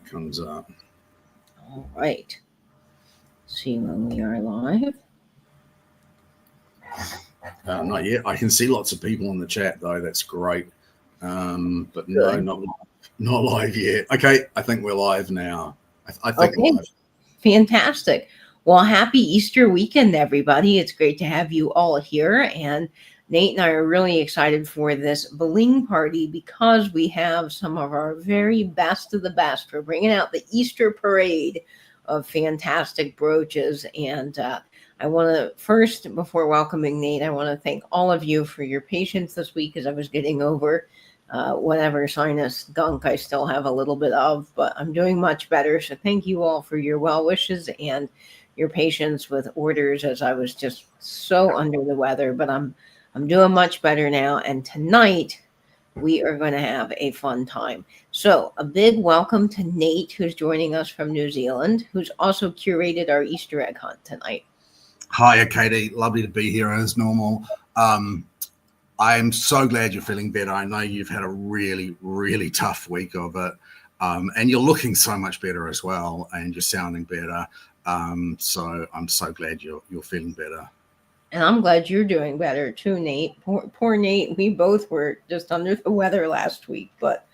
comes up. All right. See when we are live. Not yet. I can see lots of people in the chat though. That's great. But Good. no, not live yet. Okay, I think we're live now. I think Okay. we're live. Fantastic. Well, happy Easter weekend, everybody. It's great to have you all here. And Nate and I are really excited for this balloon party because we have some of our very best of the best. We're bringing out the Easter parade of fantastic brooches. And I want to first, before welcoming Nate, I want to thank all of you for your patience this week as I was getting over whatever sinus gunk I still have a little bit of, but I'm doing much better. So thank you all for your well wishes and your patience with orders as I was just so under the weather, but I'm doing much better now. And tonight we are going to have a fun time. So a big welcome to Nate, who's joining us from New Zealand, who's also curated our Easter egg hunt tonight. Hiya, Katie. Lovely to be here as normal. I'm so glad you're feeling better. I know you've had a really, really tough week of it. And you're looking so much better as well. And you're sounding better. So I'm so glad you're feeling better. And I'm glad you're doing better too, Nate. Poor Nate. We both were just under the weather last week, but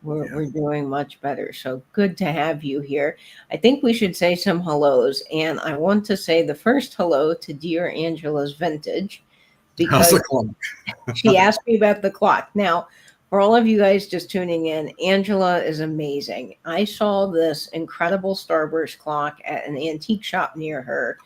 we're doing much better. So good to have you here. I think we should say some hellos. And I want to say the first hello to dear Angela's Vintage, because she asked me about the clock. Now, for all of you guys just tuning in, Angela is amazing. I saw this incredible Starburst clock at an antique shop near her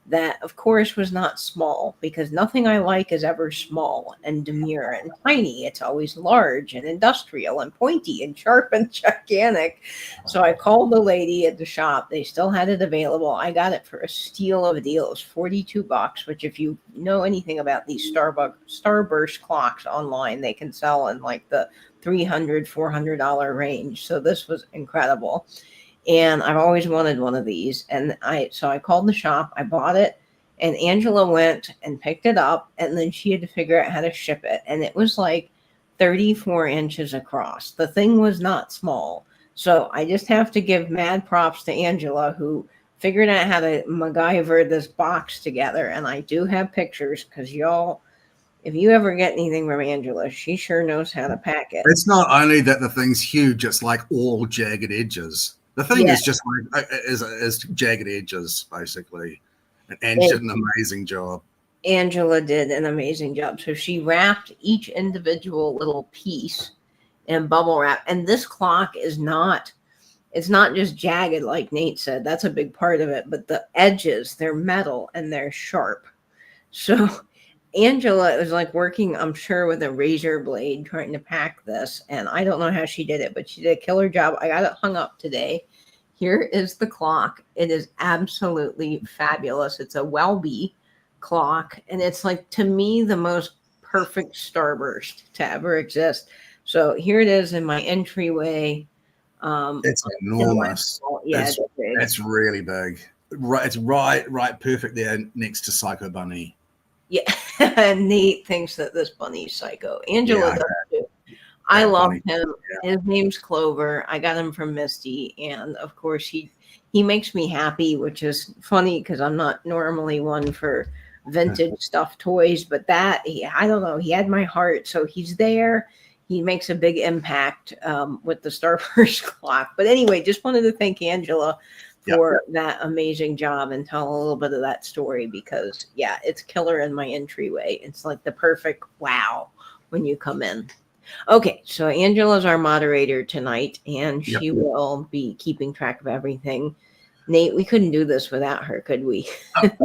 that, of course, was not small, because nothing I like is ever small and demure and tiny. It's always large and industrial and pointy and sharp and gigantic. So I called the lady at the shop. They still had it available. I got it for a steal of a deal. It was $42, which, if you know anything about these Starburst clocks online, they can sell in like the $300, $400 range. So this was incredible. And I've always wanted one of these. And so I called the shop, I bought it, and Angela went and picked it up, and then she had to figure out how to ship it. And it was like 34 inches across. The thing was not small. So I just have to give mad props to Angela, who figured out how to MacGyver this box together. And I do have pictures, because y'all, if you ever get anything from Angela, she sure knows how to pack it. It's not only that the thing's huge, it's like all jagged edges. The thing is just like is jagged edges, basically. And she did an amazing job. Angela did an amazing job. So she wrapped each individual little piece in bubble wrap. And this clock is not, it's not just jagged like Nate said. That's a big part of it. But the edges, they're metal and they're sharp. So Angela was like working, I'm sure, with a razor blade trying to pack this. And I don't know how she did it, but she did a killer job. I got it hung up today. Here is the clock. It is absolutely fabulous. It's a Welby clock. And it's like, to me, the most perfect Starburst to ever exist. So here it is in my entryway. It's enormous. It's really big. Right, it's right perfect there next to Psycho Bunny. Yeah, and Nate thinks that this bunny's psycho. Angela does too. I love him. Yeah. His name's Clover. I got him from Misty, and of course he makes me happy, which is funny because I'm not normally one for vintage stuffed toys, but I don't know, he had my heart, so he's there. He makes a big impact with the Starburst clock. But anyway, just wanted to thank Angela for that amazing job and tell a little bit of that story, because it's killer in my entryway. It's like the perfect wow when you come in. Okay, so Angela's our moderator tonight, and she will be keeping track of everything. Nate, we couldn't do this without her, could we?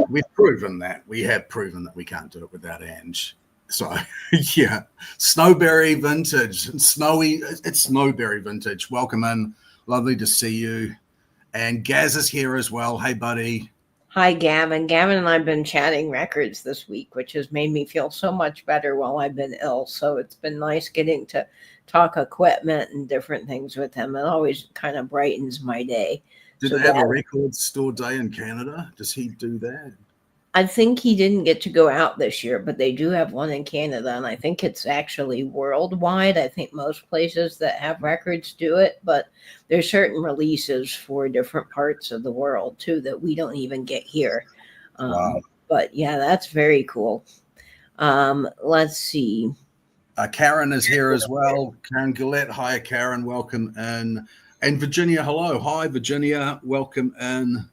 We've proven that. We have proven that we can't do it without Ange. So, Snowberry Vintage. It's Snowberry Vintage. Welcome in. Lovely to see you. And Gaz is here as well. Hey, buddy. Hi, Gavin. Gavin and I have been chatting records this week, which has made me feel so much better while I've been ill. So it's been nice getting to talk equipment and different things with him. It always kind of brightens my day. Did they have a record store day in Canada? Does he do that? I think he didn't get to go out this year, but they do have one in Canada, and I think it's actually worldwide. I think most places that have records do it, but there's certain releases for different parts of the world too that we don't even get here. Wow. But yeah, that's very cool. Let's see. Karen is here as well. Karen Gillette. Hi, Karen. Welcome in. And Virginia, hello. Hi, Virginia. Welcome in.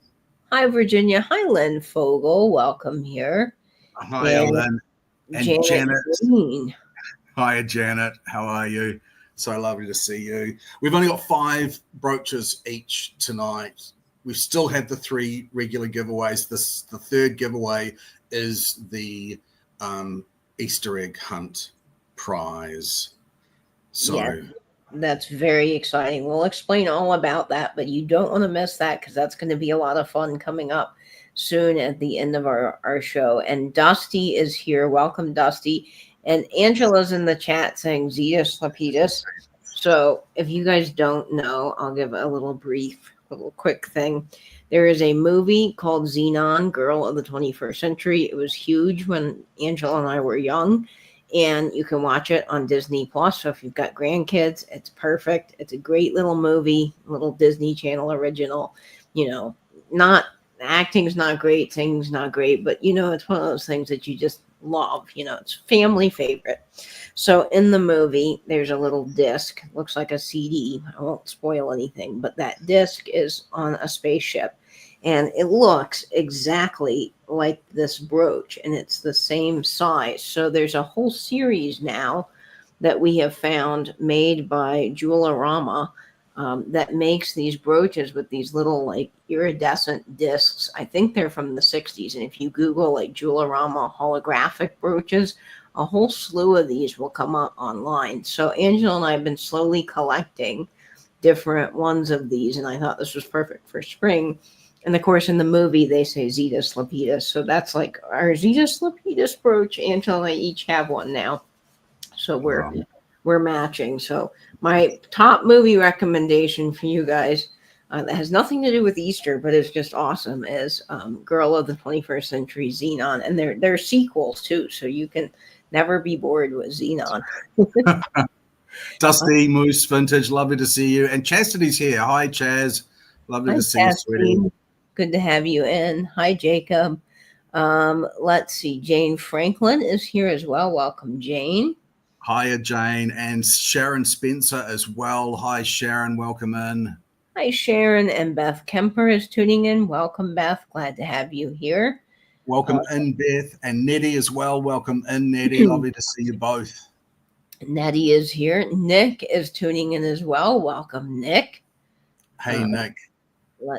Hi, Virginia. Hi, Lynn Fogel. Welcome here. Hi, Lynn. And Janet. Green. Hi, Janet. How are you? So lovely to see you. We've only got 5 brooches each tonight. We still have the 3 regular giveaways. The third giveaway is the Easter egg hunt prize. So yeah, that's very exciting. We'll explain all about that, but you don't want to miss that because that's going to be a lot of fun coming up soon at the end of our show. And Dusty is here. Welcome, Dusty. And Angela's in the chat saying Zetus Lapidus. So if you guys don't know, I'll give a little quick thing. There is a movie called Xenon, Girl of the 21st Century. It was huge when Angela and I were young, and you can watch it on Disney Plus. So if you've got grandkids, it's perfect. It's a great little movie, little Disney Channel original. Not acting's not great, singing's not great, but it's one of those things that you just love. It's family favorite. So in the movie, there's a little disc, looks like a CD. I won't spoil anything, but that disc is on a spaceship, and it looks exactly like this brooch, and it's the same size. So there's a whole series now that we have found made by Jewelorama that makes these brooches with these little like iridescent discs. I think they're from the 60s. And if you Google like Jewelorama holographic brooches, a whole slew of these will come up online. So Angela and I have been slowly collecting different ones of these, and I thought this was perfect for spring. And of course, in the movie, they say Zetus Lapidus. So that's like our Zetus Lapidus brooch. Angela and I each have one now. So we're matching. So my top movie recommendation for you guys that has nothing to do with Easter, but it's just awesome is Girl of the 21st Century, Xenon. And they're sequels too. So you can never be bored with Xenon. Dusty, Moose, Vintage, lovely to see you. And Chastity's here. Hi, Chaz. Lovely to see you, sweetie. Good to have you in. Hi, Jacob. Let's see. Jane Franklin is here as well. Welcome, Jane. Hiya, Jane. And Sharon Spencer as well. Hi, Sharon. Welcome in. Hi, Sharon. And Beth Kemper is tuning in. Welcome, Beth. Glad to have you here. Welcome in, Beth. And Nettie as well. Welcome in, Nettie. Lovely to see you both. Nettie is here. Nick is tuning in as well. Welcome, Nick. Hey, Nick.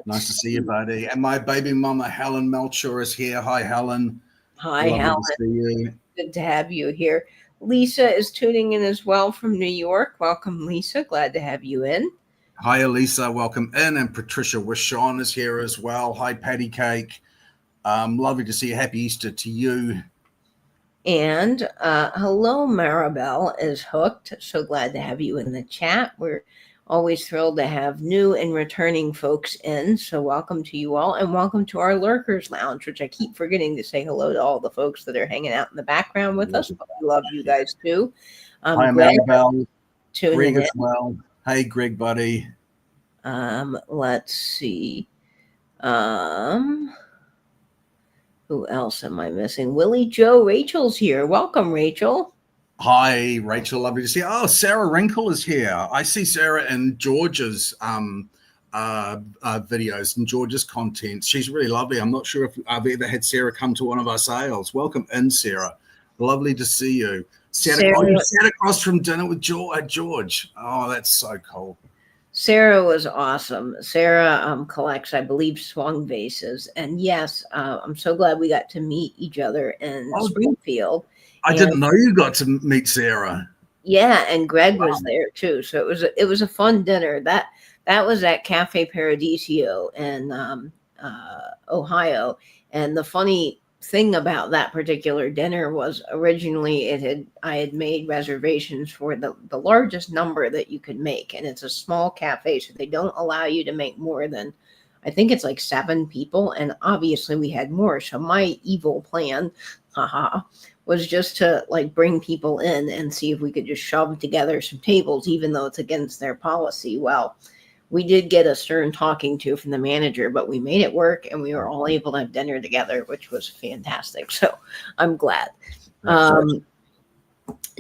Nice to see you, buddy. And my baby mama, Helen Melcher, is here. Hi, Helen. Hi, Lovely Helen. To see you. Good to have you here. Lisa is tuning in as well from New York. Welcome, Lisa. Glad to have you in. Hi, Elisa. Welcome in. And Patricia Wishon is here as well. Hi, Patty Cake. Lovely to see you. Happy Easter to you. And hello, Maribel is hooked. So glad to have you in the chat. We're always thrilled to have new and returning folks in. So welcome to you all, and welcome to our Lurkers Lounge, which I keep forgetting to say hello to all the folks that are hanging out in the background with us. But we love you guys too. Hi, Maribel. Greg as well. Hey, Greg, buddy. Let's see. Who else am I missing? Willie Joe. Rachel's here. Welcome, Rachel. Hi, Rachel. Lovely to see you. Oh, Sarah Wrinkle is here. I see Sarah in George's videos and George's content. She's really lovely. I'm not sure if I've ever had Sarah come to one of our sales. Welcome in, Sarah. Lovely to see you. You sat across from dinner with George. Oh, that's so cool. Sarah was awesome. Sarah collects, I believe, swung vases. And yes, I'm so glad we got to meet each other in Springfield. I didn't know you got to meet Sarah. Yeah, and Greg was there too. So it was a fun dinner. That was at Cafe Paradiso in Ohio. And the funny thing about that particular dinner was originally I had made reservations for the largest number that you could make, and it's a small cafe, so they don't allow you to make more than I think it's like 7 people, and obviously we had more. So my evil plan, haha, was just to like bring people in and see if we could just shove together some tables, even though it's against their policy. Well, we did get a stern talking to from the manager, but we made it work and we were all able to have dinner together, which was fantastic. So I'm glad.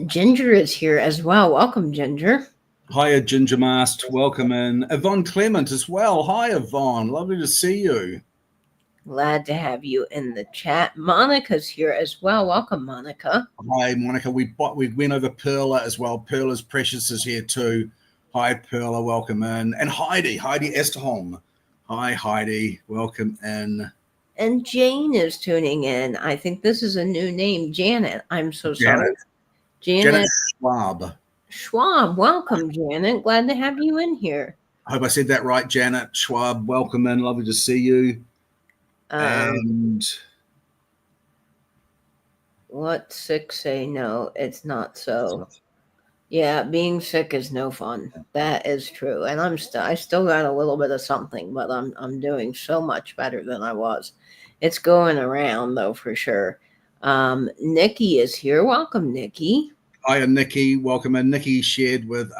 Ginger is here as well. Welcome, Ginger. Hiya, Ginger Mast. Welcome in. Yvonne Clement as well. Hi, Yvonne. Lovely to see you. Glad to have you in the chat. Monica's here as well. Welcome, Monica. Hi, Monica. We went over Perla as well. Perla's Precious is here too. Hi, Perla. Welcome in. And Heidi Esterholm. Hi, Heidi. Welcome in. And Jane is tuning in. I think this is a new name. Janet. I'm so sorry. Janet Schwab. Welcome, Janet. Glad to have you in here. I hope I said that right, Janet Schwab. Welcome in. Lovely to see you. And what sick say? No, it's not so. Yeah, being sick is no fun. That is true. And I still got a little bit of something, but I'm doing so much better than I was. It's going around though, for sure. Nikki is here. Welcome, Nikki. Hi, Nikki. Welcome in. Nikki shared with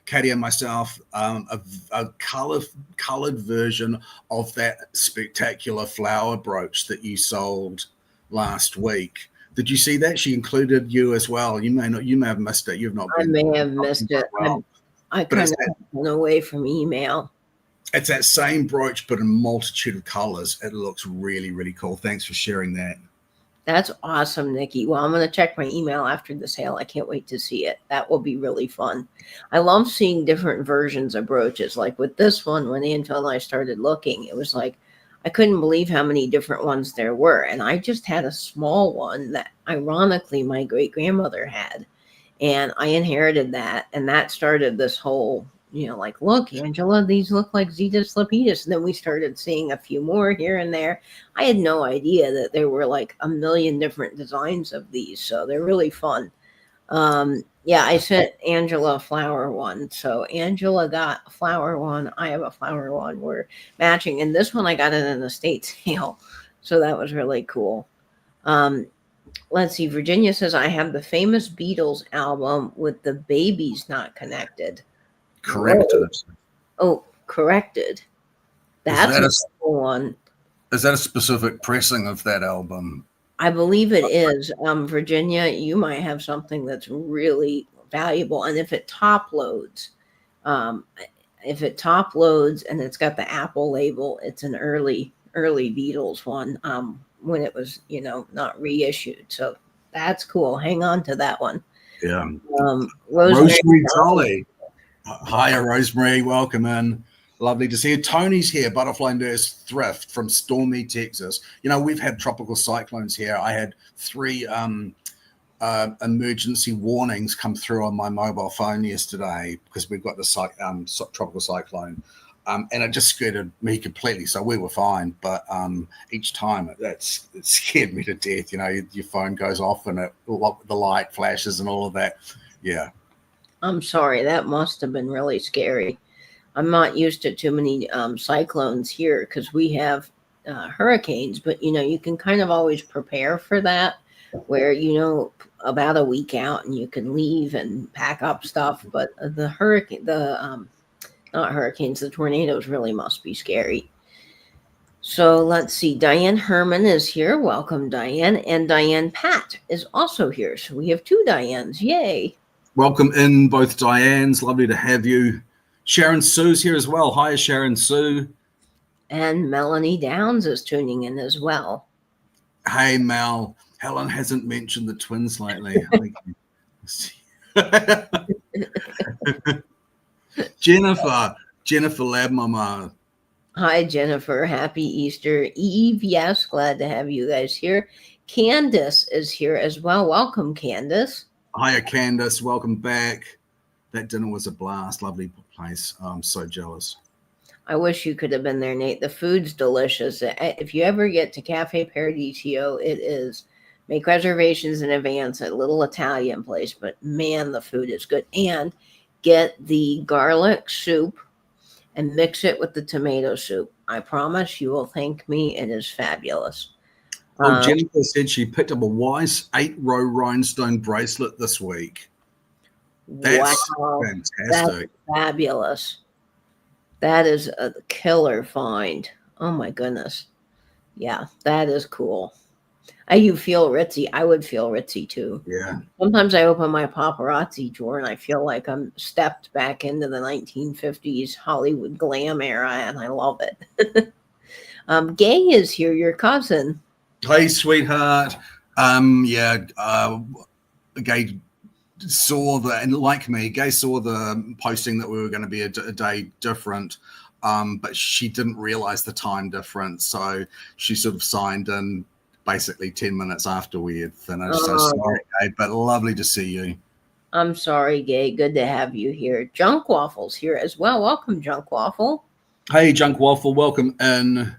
Katie and myself a colored version of that spectacular flower brooch that you sold last week. Did you see that? She included you as well. You may have missed it. You've not been. I may have missed it. Well. I kind of went away from email. It's that same brooch, but in a multitude of colors. It looks really, really cool. Thanks for sharing that. That's awesome, Nikki. Well, I'm going to check my email after the sale. I can't wait to see it. That will be really fun. I love seeing different versions of brooches. Like with this one, when Angela and I started looking, it was like, I couldn't believe how many different ones there were. And I just had a small one that ironically my great-grandmother had. And I inherited that. And that started this whole, like, look, Angela, these look like Zetus Lepidus. And then we started seeing a few more here and there. I had no idea that there were like a million different designs of these. So they're really fun. Yeah, I sent Angela a flower one. So Angela got a flower one. I have a flower one. We're matching. And this one, I got it in an estate sale. So that was really cool. Let's see. Virginia says, I have the famous Beatles album with the babies not connected. Corrected. Oh, corrected. That's a cool one. Is that a specific pressing of that album? I believe it is. Virginia, you might have something that's really valuable. And if it top loads and it's got the Apple label, it's an early Beatles one when it was, not reissued. So that's cool. Hang on to that one. Yeah. Rosemary Dolly. Hiya, Rosemary. Welcome in. Lovely to see you. Tony's here, Butterfly Nurse Thrift from Stormy, Texas. We've had tropical cyclones here. I had 3 emergency warnings come through on my mobile phone yesterday because we've got the tropical cyclone. And it just scared me completely. So we were fine. But each time it scared me to death. Your phone goes off and the light flashes and all of that. Yeah. I'm sorry. That must have been really scary. I'm not used to too many cyclones here because we have hurricanes, but you can kind of always prepare for that where, about a week out and you can leave and pack up stuff. But the tornadoes really must be scary. So let's see. Diane Herman is here. Welcome, Diane. And Diane Pat is also here. So we have 2 Dianes. Yay. Welcome in, both Dianes. Lovely to have you. Sharon Sue's here as well. Hi, Sharon Sue. And Melanie Downs is tuning in as well. Hey, Mel. Helen hasn't mentioned the twins lately. Jennifer Lab Mama. Hi, Jennifer. Happy Easter Eve. Yes, glad to have you guys here. Candace is here as well. Welcome, Candace. Hiya, Candace. Welcome back. That dinner was a blast. Lovely place. I'm so jealous. I wish you could have been there, Nate. The food's delicious. If you ever get to Cafe Paradiso, it is. Make reservations in advance at a little Italian place. But, man, the food is good. And get the garlic soup and mix it with the tomato soup. I promise you will thank me. It is fabulous. Oh, Jennifer said she picked up a Wise 8-row rhinestone bracelet this week. That's fantastic. That's fabulous. That is a killer find. Oh my goodness. Yeah, that is cool. You feel ritzy. I would feel ritzy too. Yeah. Sometimes I open my paparazzi drawer and I feel like I'm stepped back into the 1950s Hollywood glam era, and I love it. Gay is here, your cousin. Hey, sweetheart. Gay saw and like me, Gay saw the posting that we were going to be a day different, but she didn't realize the time difference, so she sort of signed in basically 10 minutes after we had finished. So sorry, Gay, but lovely to see you. I'm sorry, Gay. Good to have you here. Junk Waffle's here as well. Welcome, Junk Waffle. Hey, Junk Waffle, welcome in.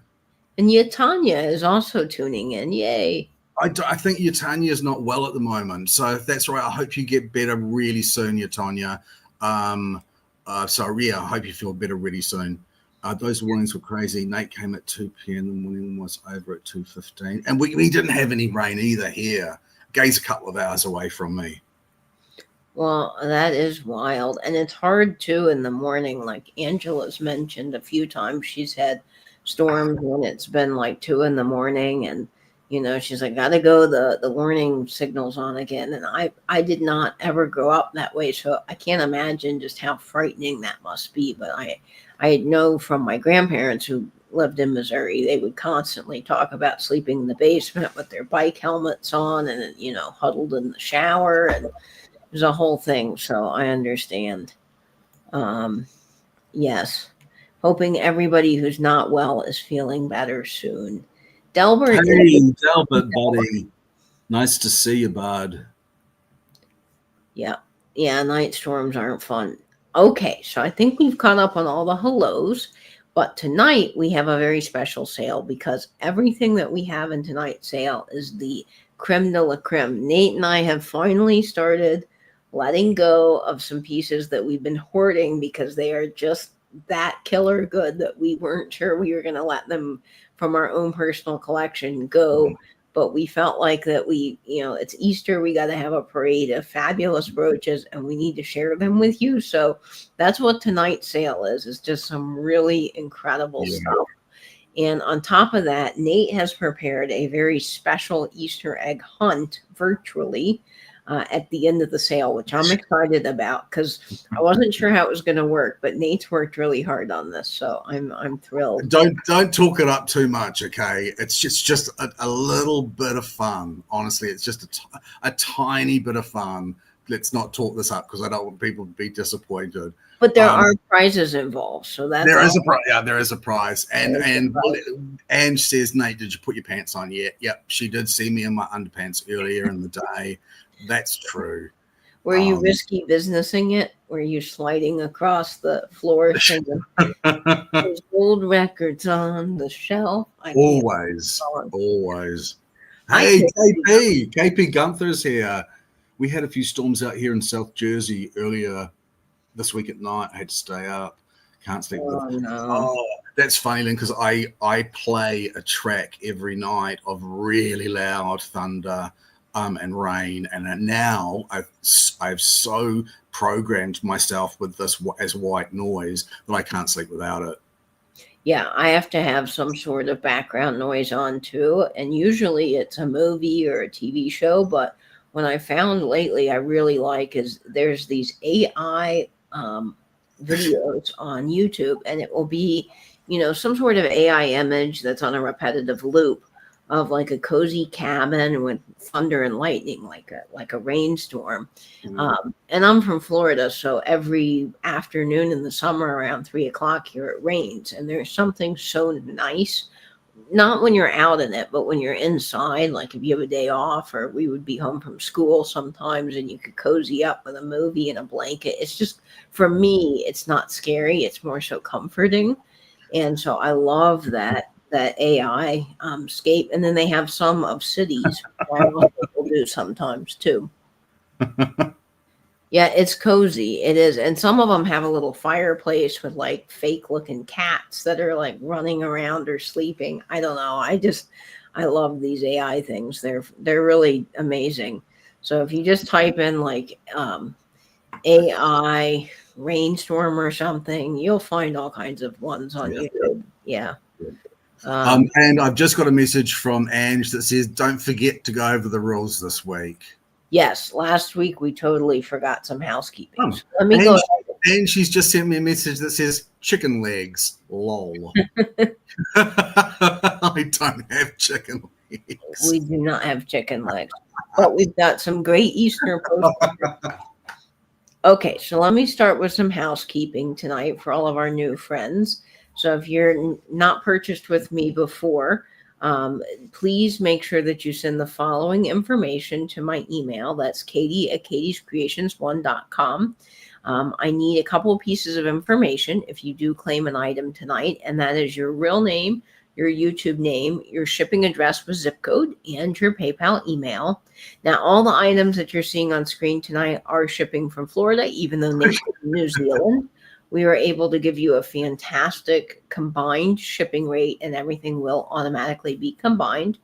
And Tanya is also tuning in. Yay. I think Tanya is not well at the moment, so if that's right, I hope you get better really soon, Tanya. I hope you feel better really soon. Those warnings were crazy. Nate came at 2 p.m. The morning was over at 2:15, and we didn't have any rain either here. Gay's a couple of hours away from me. Well, that is wild, and it's hard too in the morning. Like Angela's mentioned a few times, she's had storms when it's been like 2 in the morning, and she's like, gotta go, the warning signal's on again. And I did not ever grow up that way, so I can't imagine just how frightening that must be. But I know from my grandparents who lived in Missouri, they would constantly talk about sleeping in the basement with their bike helmets on and huddled in the shower, and it was a whole thing. So I understand. Yes, hoping everybody who's not well is feeling better soon. Delbert. Hey, Delbert, buddy. Nice to see you, bud. Yeah. Night storms aren't fun. Okay, so I think we've caught up on all the hellos, but tonight we have a very special sale because everything that we have in tonight's sale is the creme de la creme. Nate and I have finally started letting go of some pieces that we've been hoarding because they are just that killer good that we weren't sure we were going to let them from our own personal collection go. But we felt like that it's Easter, we got to have a parade of fabulous brooches and we need to share them with you. So that's what tonight's sale is just some really incredible stuff. And on top of that, Nate has prepared a very special Easter egg hunt virtually at the end of the sale, which I'm excited about because I wasn't sure how it was going to work, but Nate's worked really hard on this, so I'm thrilled. Don't talk it up too much, okay? It's just a little bit of fun. Honestly, it's just a tiny bit of fun. Let's not talk this up because I don't want people to be disappointed. But there are prizes involved, so that's there is a prize. Yeah, there is a prize. And says, Nate, did you put your pants on yet? Yep, she did see me in my underpants earlier in the day. That's true. Were you risky businessing it? Were you sliding across the floor singing, there's old records on the shelf? Always. Hey, KP Gunther's here. We had a few storms out here in South Jersey earlier this week at night. I had to stay up. Can't sleep. That's failing because I play a track every night of really loud thunder and rain, and now I've so programmed myself with this as white noise that I can't sleep without it. Yeah, I have to have some sort of background noise on too, and usually it's a movie or a TV show, but what I found lately I really like is there's these AI videos on YouTube, and it will be some sort of AI image that's on a repetitive loop of like a cozy cabin with thunder and lightning, like a rainstorm. And I'm from Florida, so every afternoon in the summer around 3:00 here it rains, and there's something so nice. Not when you're out in it, but when you're inside, like if you have a day off, or we would be home from school sometimes and you could cozy up with a movie and a blanket. It's just, for me, it's not scary. It's more so comforting. And so I love that AI scape. And then they have some of cities, which I also will do sometimes too. Yeah, it's cozy. It is. And some of them have a little fireplace with like fake looking cats that are like running around or sleeping. I don't know. I love these AI things. They're really amazing. So if you just type in like AI rainstorm or something, you'll find all kinds of ones on YouTube. Yeah. And I've just got a message from Ange that says, don't forget to go over the rules this week. Yes, last week we totally forgot some housekeeping. So let me and, go. And she's just sent me a message that says chicken legs. Lol. I don't have chicken legs. We do not have chicken legs, but we've got some great Easter postcards. Okay, so let me start with some housekeeping tonight for all of our new friends. So if you're not purchased with me before, please make sure that you send the following information to my email. That's katie@katiescreations1.com. I need a couple of pieces of information if you do claim an item tonight, and that is your real name, your YouTube name, your shipping address with zip code, and your PayPal email. Now, all the items that you're seeing on screen tonight are shipping from Florida, even though Nate's in New Zealand. We were able to give you a fantastic combined shipping rate, and everything will automatically be combined.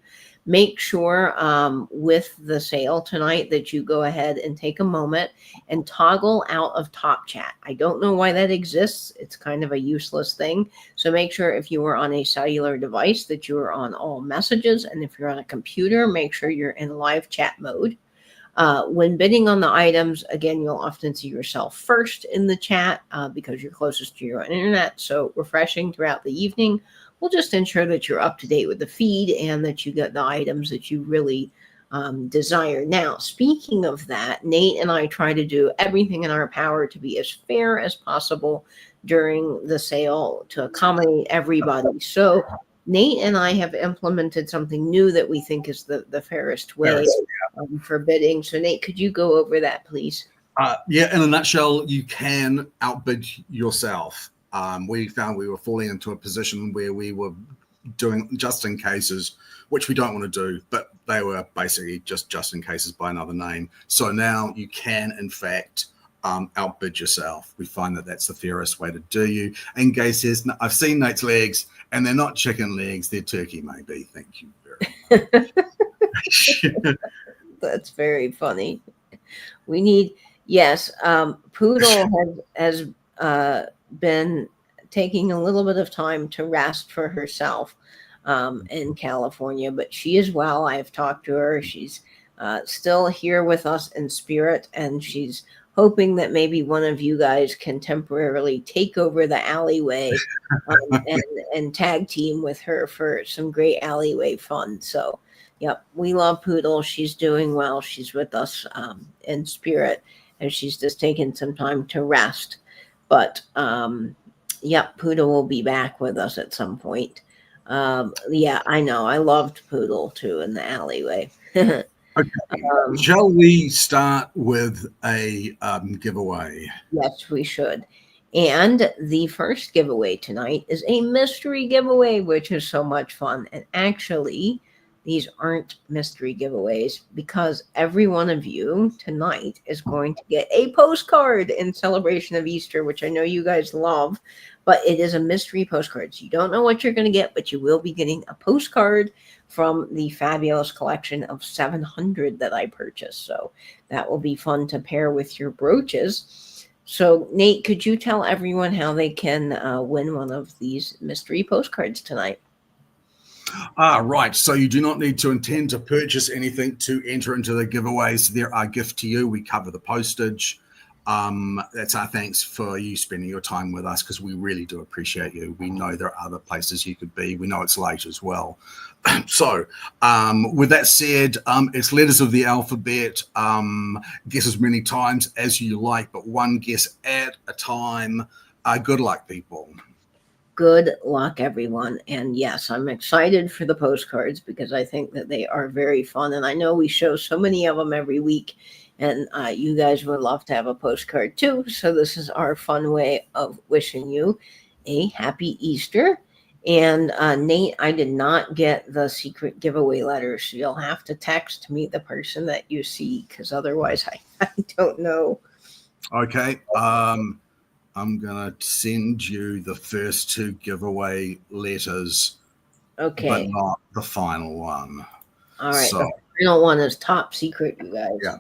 Make sure with the sale tonight that you go ahead and take a moment and toggle out of Top Chat. I don't know why that exists. It's kind of a useless thing. So make sure if you are on a cellular device that you are on all messages. And if you're on a computer, make sure you're in live chat mode. When bidding on the items, again, you'll often see yourself first in the chat because you're closest to your own internet. So refreshing throughout the evening will just ensure that you're up to date with the feed and that you get the items that you really desire. Now, speaking of that, Nate and I try to do everything in our power to be as fair as possible during the sale to accommodate everybody. So Nate and I have implemented something new that we think is the fairest way for bidding. So Nate, could you go over that, please? Yeah, in a nutshell, you can outbid yourself. We found we were falling into a position where we were doing just in cases, which we don't want to do, but they were basically just in cases by another name. So now you can, in fact, outbid yourself. We find that that's the fairest way to do you. And Gay says, no, I've seen Nate's legs, and they're not chicken legs, they're turkey, maybe. Thank you very much. That's very funny. We need, yes, Poodle has been taking a little bit of time to rest for herself in California, but she is well. I've talked to her. She's still here with us in spirit, and she's hoping that maybe one of you guys can temporarily take over the alleyway and tag team with her for some great alleyway fun. So, yep, we love Poodle. She's doing well. She's with us in spirit, and she's just taking some time to rest. But, yep, Poodle will be back with us at some point. Yeah, I know. I loved Poodle, too, in the alleyway. Okay. Shall we start with a giveaway? Yes, we should. And the first giveaway tonight is a mystery giveaway, which is so much fun. And actually, these aren't mystery giveaways because every one of you tonight is going to get a postcard in celebration of Easter, which I know you guys love, but it is a mystery postcard. So you don't know what you're going to get, but you will be getting a postcard from the fabulous collection of 700 that I purchased. So that will be fun to pair with your brooches. So, Nate, could you tell everyone how they can win one of these mystery postcards tonight? Right. So you do not need to intend to purchase anything to enter into the giveaways. They're our gift to you. We cover the postage. That's our thanks for you spending your time with us because we really do appreciate you. We know there are other places you could be. We know it's late as well. So with that said, it's letters of the alphabet. Guess as many times as you like, but one guess at a time. Good luck, people. Good luck, everyone. And yes, I'm excited for the postcards because I think that they are very fun. And I know we show so many of them every week, and you guys would love to have a postcard too. So this is our fun way of wishing you a happy Easter. And Nate, I did not get the secret giveaway letter, so you'll have to text me the person that you see because otherwise I don't know. Okay. I'm gonna send you the first 2 giveaway letters, but Okay. not the final one. All right. So The final one is top secret, you guys. yeah.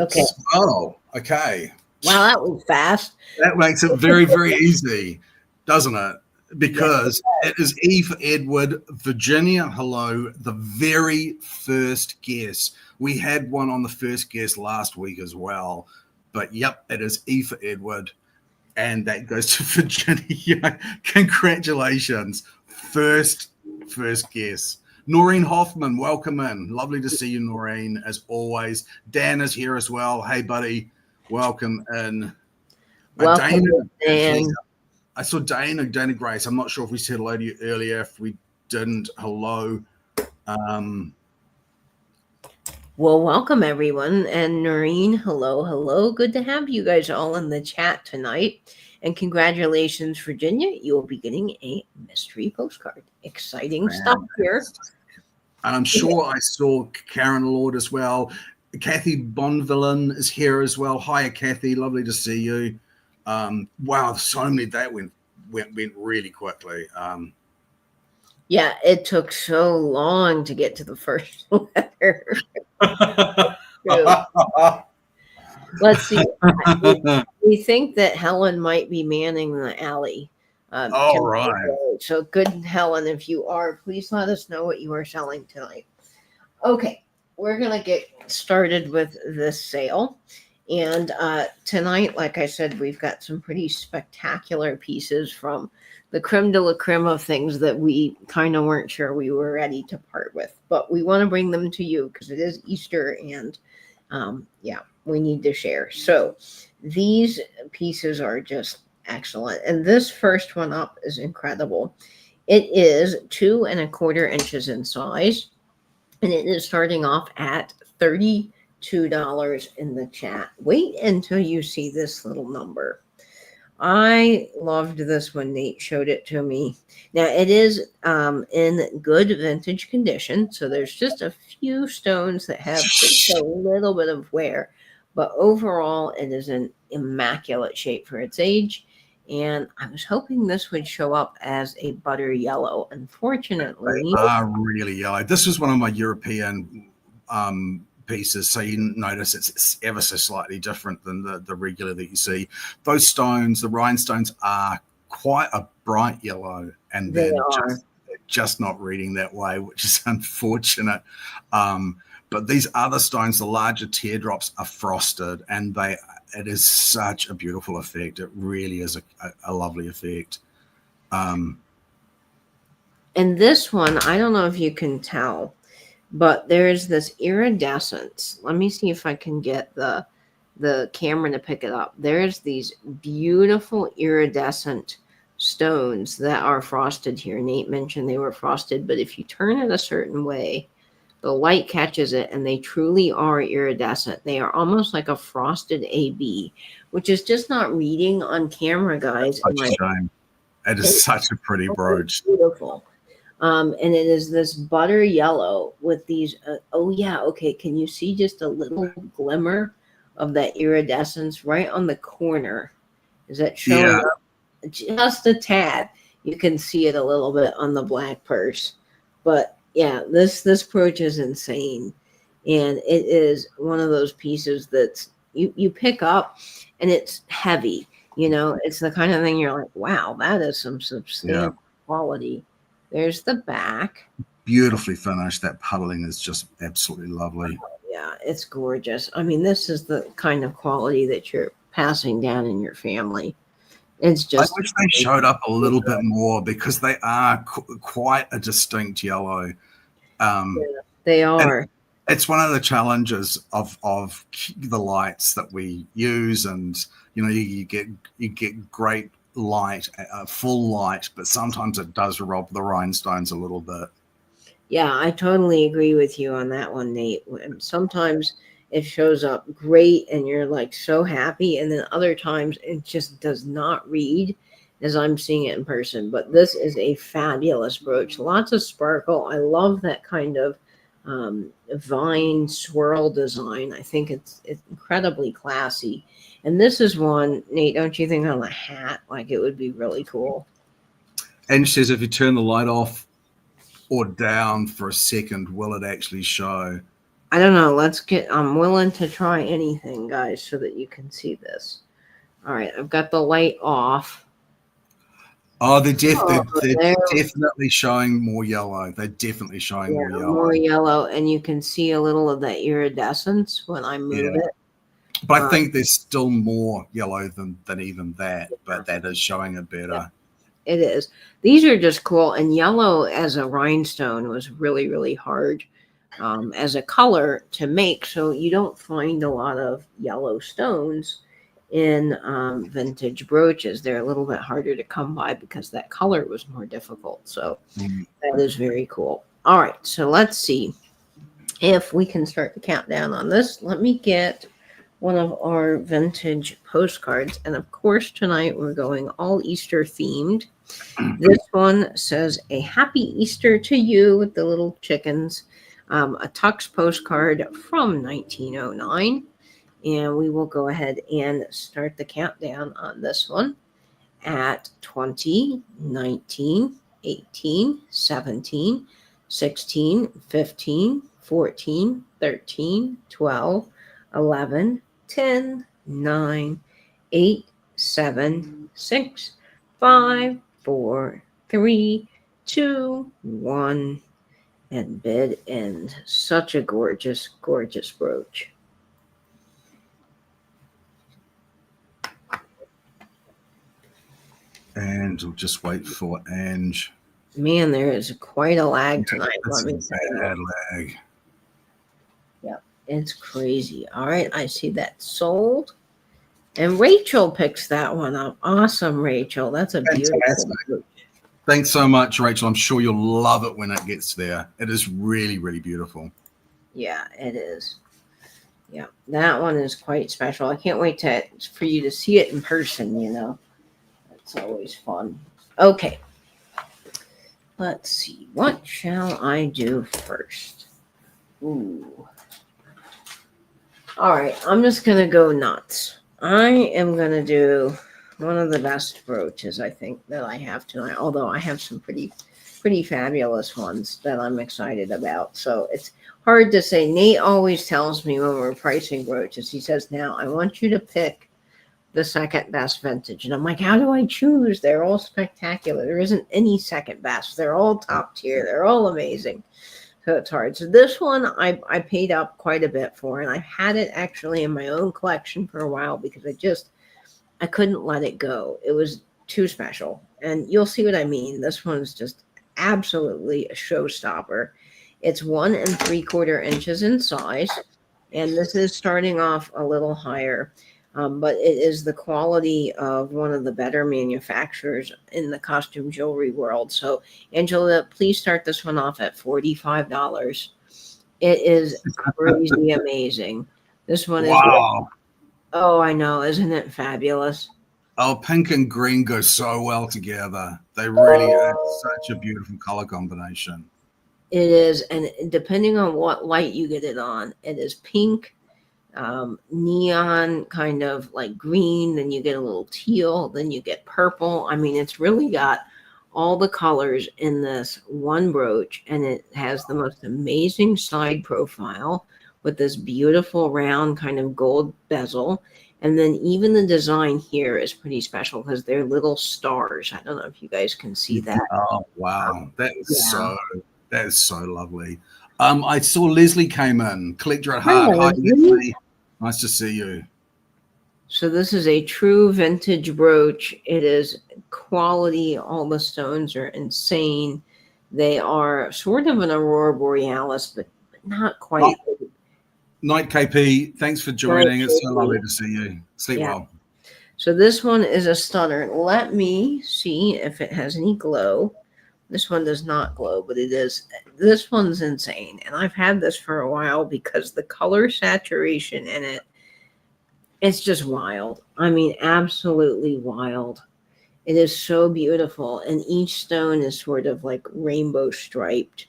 Okay. Oh, okay. Wow, that was fast. That makes it very, very easy, doesn't it? Because it is E for Edward. Virginia, hello. The very first guess. We had one on the first guess last week as well. But yep, it is E for Edward. And that goes to Virginia. Congratulations. First guess. Noreen Hoffman, welcome in. Lovely to see you, Noreen, as always. Dan is here as well. Hey, buddy. Welcome in. Welcome, Dana, Dan. I saw Dana Grace. I'm not sure if we said hello to you earlier. If we didn't, hello. Well, welcome everyone. And Noreen, hello. Good to have you guys all in the chat tonight. And congratulations, Virginia. You will be getting a mystery postcard. Exciting stuff here. And I'm sure I saw Karen Lord as well. Kathy Bonvillain is here as well. Hiya, Kathy. Lovely to see you. Wow, so many. That went really quickly. Yeah, it took so long to get to the first letter. Let's see. We think that Helen might be manning the alley. All right. So good, Helen. If you are, please let us know what you are selling tonight. Okay, we're going to get started with this sale. And tonight, like I said, we've got some pretty spectacular pieces from the creme de la creme of things that we kind of weren't sure we were ready to part with. But we want to bring them to you because it is Easter and we need to share. So these pieces are just excellent. And this first one up is incredible. It is 2 1/4 inches in size. And it is starting off at $32 in the chat. Wait until you see this little number. I loved this when Nate showed it to me. Now, it is in good vintage condition. So there's just a few stones that have just a little bit of wear. But overall, it is in immaculate shape for its age. And I was hoping this would show up as a butter yellow. Unfortunately, they are really yellow. This was one of my European pieces, so you notice it's ever so slightly different than the regular that you see. Those stones, the rhinestones, are quite a bright yellow, and they're just not reading that way, which is unfortunate. But these other stones, the larger teardrops, are frosted, and it is such a beautiful effect. It really is a lovely effect. And this one, I don't know if you can tell, but there's this iridescence. Let me see if I can get the camera to pick it up. There's these beautiful iridescent stones that are frosted here. Nate mentioned they were frosted, but if you turn it a certain way, the light catches it, and they truly are iridescent. They are almost like a frosted AB, which is just not reading on camera, guys. Such a shame. It is such a pretty brooch. Beautiful. And it is this butter yellow with these. Okay. Can you see just a little glimmer of that iridescence right on the corner? Is that showing up? Just a tad. You can see it a little bit on the black purse, but yeah, this brooch is insane, and it is one of those pieces that you pick up, and it's heavy. It's the kind of thing you're like, wow, that is some substantial quality. There's the back. Beautifully finished. That puddling is just absolutely lovely. Yeah, it's gorgeous. I mean, this is the kind of quality that you're passing down in your family. It's just. I wish they showed up a little bit more because they are quite a distinct yellow. They are. It's one of the challenges of the lights that we use, and you get great light, full light, but sometimes it does rob the rhinestones a little bit. Yeah, I totally agree with you on that one, Nate. Sometimes it shows up great and you're like so happy, and then other times it just does not read as I'm seeing it in person. But this is a fabulous brooch. Lots of sparkle. I love that kind of vine swirl design. I think it's incredibly classy. And this is one, Nate, don't you think on a hat, like it would be really cool? And she says if you turn the light off or down for a second, will it actually show? I don't know. I'm willing to try anything, guys, so that you can see this. All right, I've got the light off. Oh, they're definitely showing more yellow. They're definitely showing more yellow. More yellow, and you can see a little of that iridescence when I move it. But I think there's still more yellow than even that, but that is showing it better. Yeah, it is. These are just cool, and yellow as a rhinestone was really, really hard as a color to make, so you don't find a lot of yellow stones in vintage brooches. They're a little bit harder to come by because that color was more difficult. So that is very cool. All right, so let's see if we can start the countdown on this. Let me get one of our vintage postcards. And of course, tonight we're going all Easter themed. This one says, "A happy Easter to you," with the little chickens. A Tux postcard from 1909. And we will go ahead and start the countdown on this one at 20, 19, 18, 17, 16, 15, 14, 13, 12, 11, 10, 9, 8, 7, 6, 5, 4, 3, 2, 1, and bid end. Such a gorgeous, gorgeous brooch. And we'll just wait for Ange. Man, there is quite a lag tonight. Let me say bad lag. Yep, it's crazy. All right, I see that sold. And Rachel picks that one up. Awesome, Rachel. That's a beautiful brooch. Thanks so much, Rachel. I'm sure you'll love it when it gets there. It is really, really beautiful. Yeah, it is. Yeah, that one is quite special. I can't wait for you to see it in person, you know. It's always fun. Okay. Let's see. What shall I do first? Ooh. All right. I'm just going to go nuts. I am going to do one of the best brooches, I think, that I have tonight. Although I have some pretty fabulous ones that I'm excited about. So it's hard to say. Nate always tells me when we're pricing brooches, he says, "Now I want you to pick the second best vintage." And I'm like, how do I choose? They're all spectacular. There isn't any second best. They're all top tier. They're all amazing. So it's hard. So this one I paid up quite a bit for, and I've had it actually in my own collection for a while because I couldn't let it go. It was too special. And you'll see what I mean. This one's just absolutely a showstopper. It's 1 3/4 inches in size, and this is starting off a little higher. But it is the quality of one of the better manufacturers in the costume jewelry world. So, Angela, please start this one off at $45. It is crazy amazing. This one is. Wow. Oh, I know. Isn't it fabulous? Oh, pink and green go so well together. They really are such a beautiful color combination. It is. And depending on what light you get it on, it is pink, neon, kind of like green, then you get a little teal, then you get purple. I mean, it's really got all the colors in this one brooch, and it has the most amazing side profile with this beautiful round kind of gold bezel. And then even the design here is pretty special because they're little stars. I don't know if you guys can see that. Oh, wow. That is so lovely. I saw Leslie came in. Collector at Heart. Hi, Leslie. Nice to see you. So this is a true vintage brooch. It is quality. All the stones are insane. They are sort of an Aurora Borealis, but not quite. Night, KP. Thanks for joining. It's so lovely to see you. Sleep well. So this one is a stunner. Let me see if it has any glow. This one does not glow, but it is. This one's insane. And I've had this for a while because the color saturation in it, it's just wild. I mean, absolutely wild. It is so beautiful. And each stone is sort of like rainbow striped.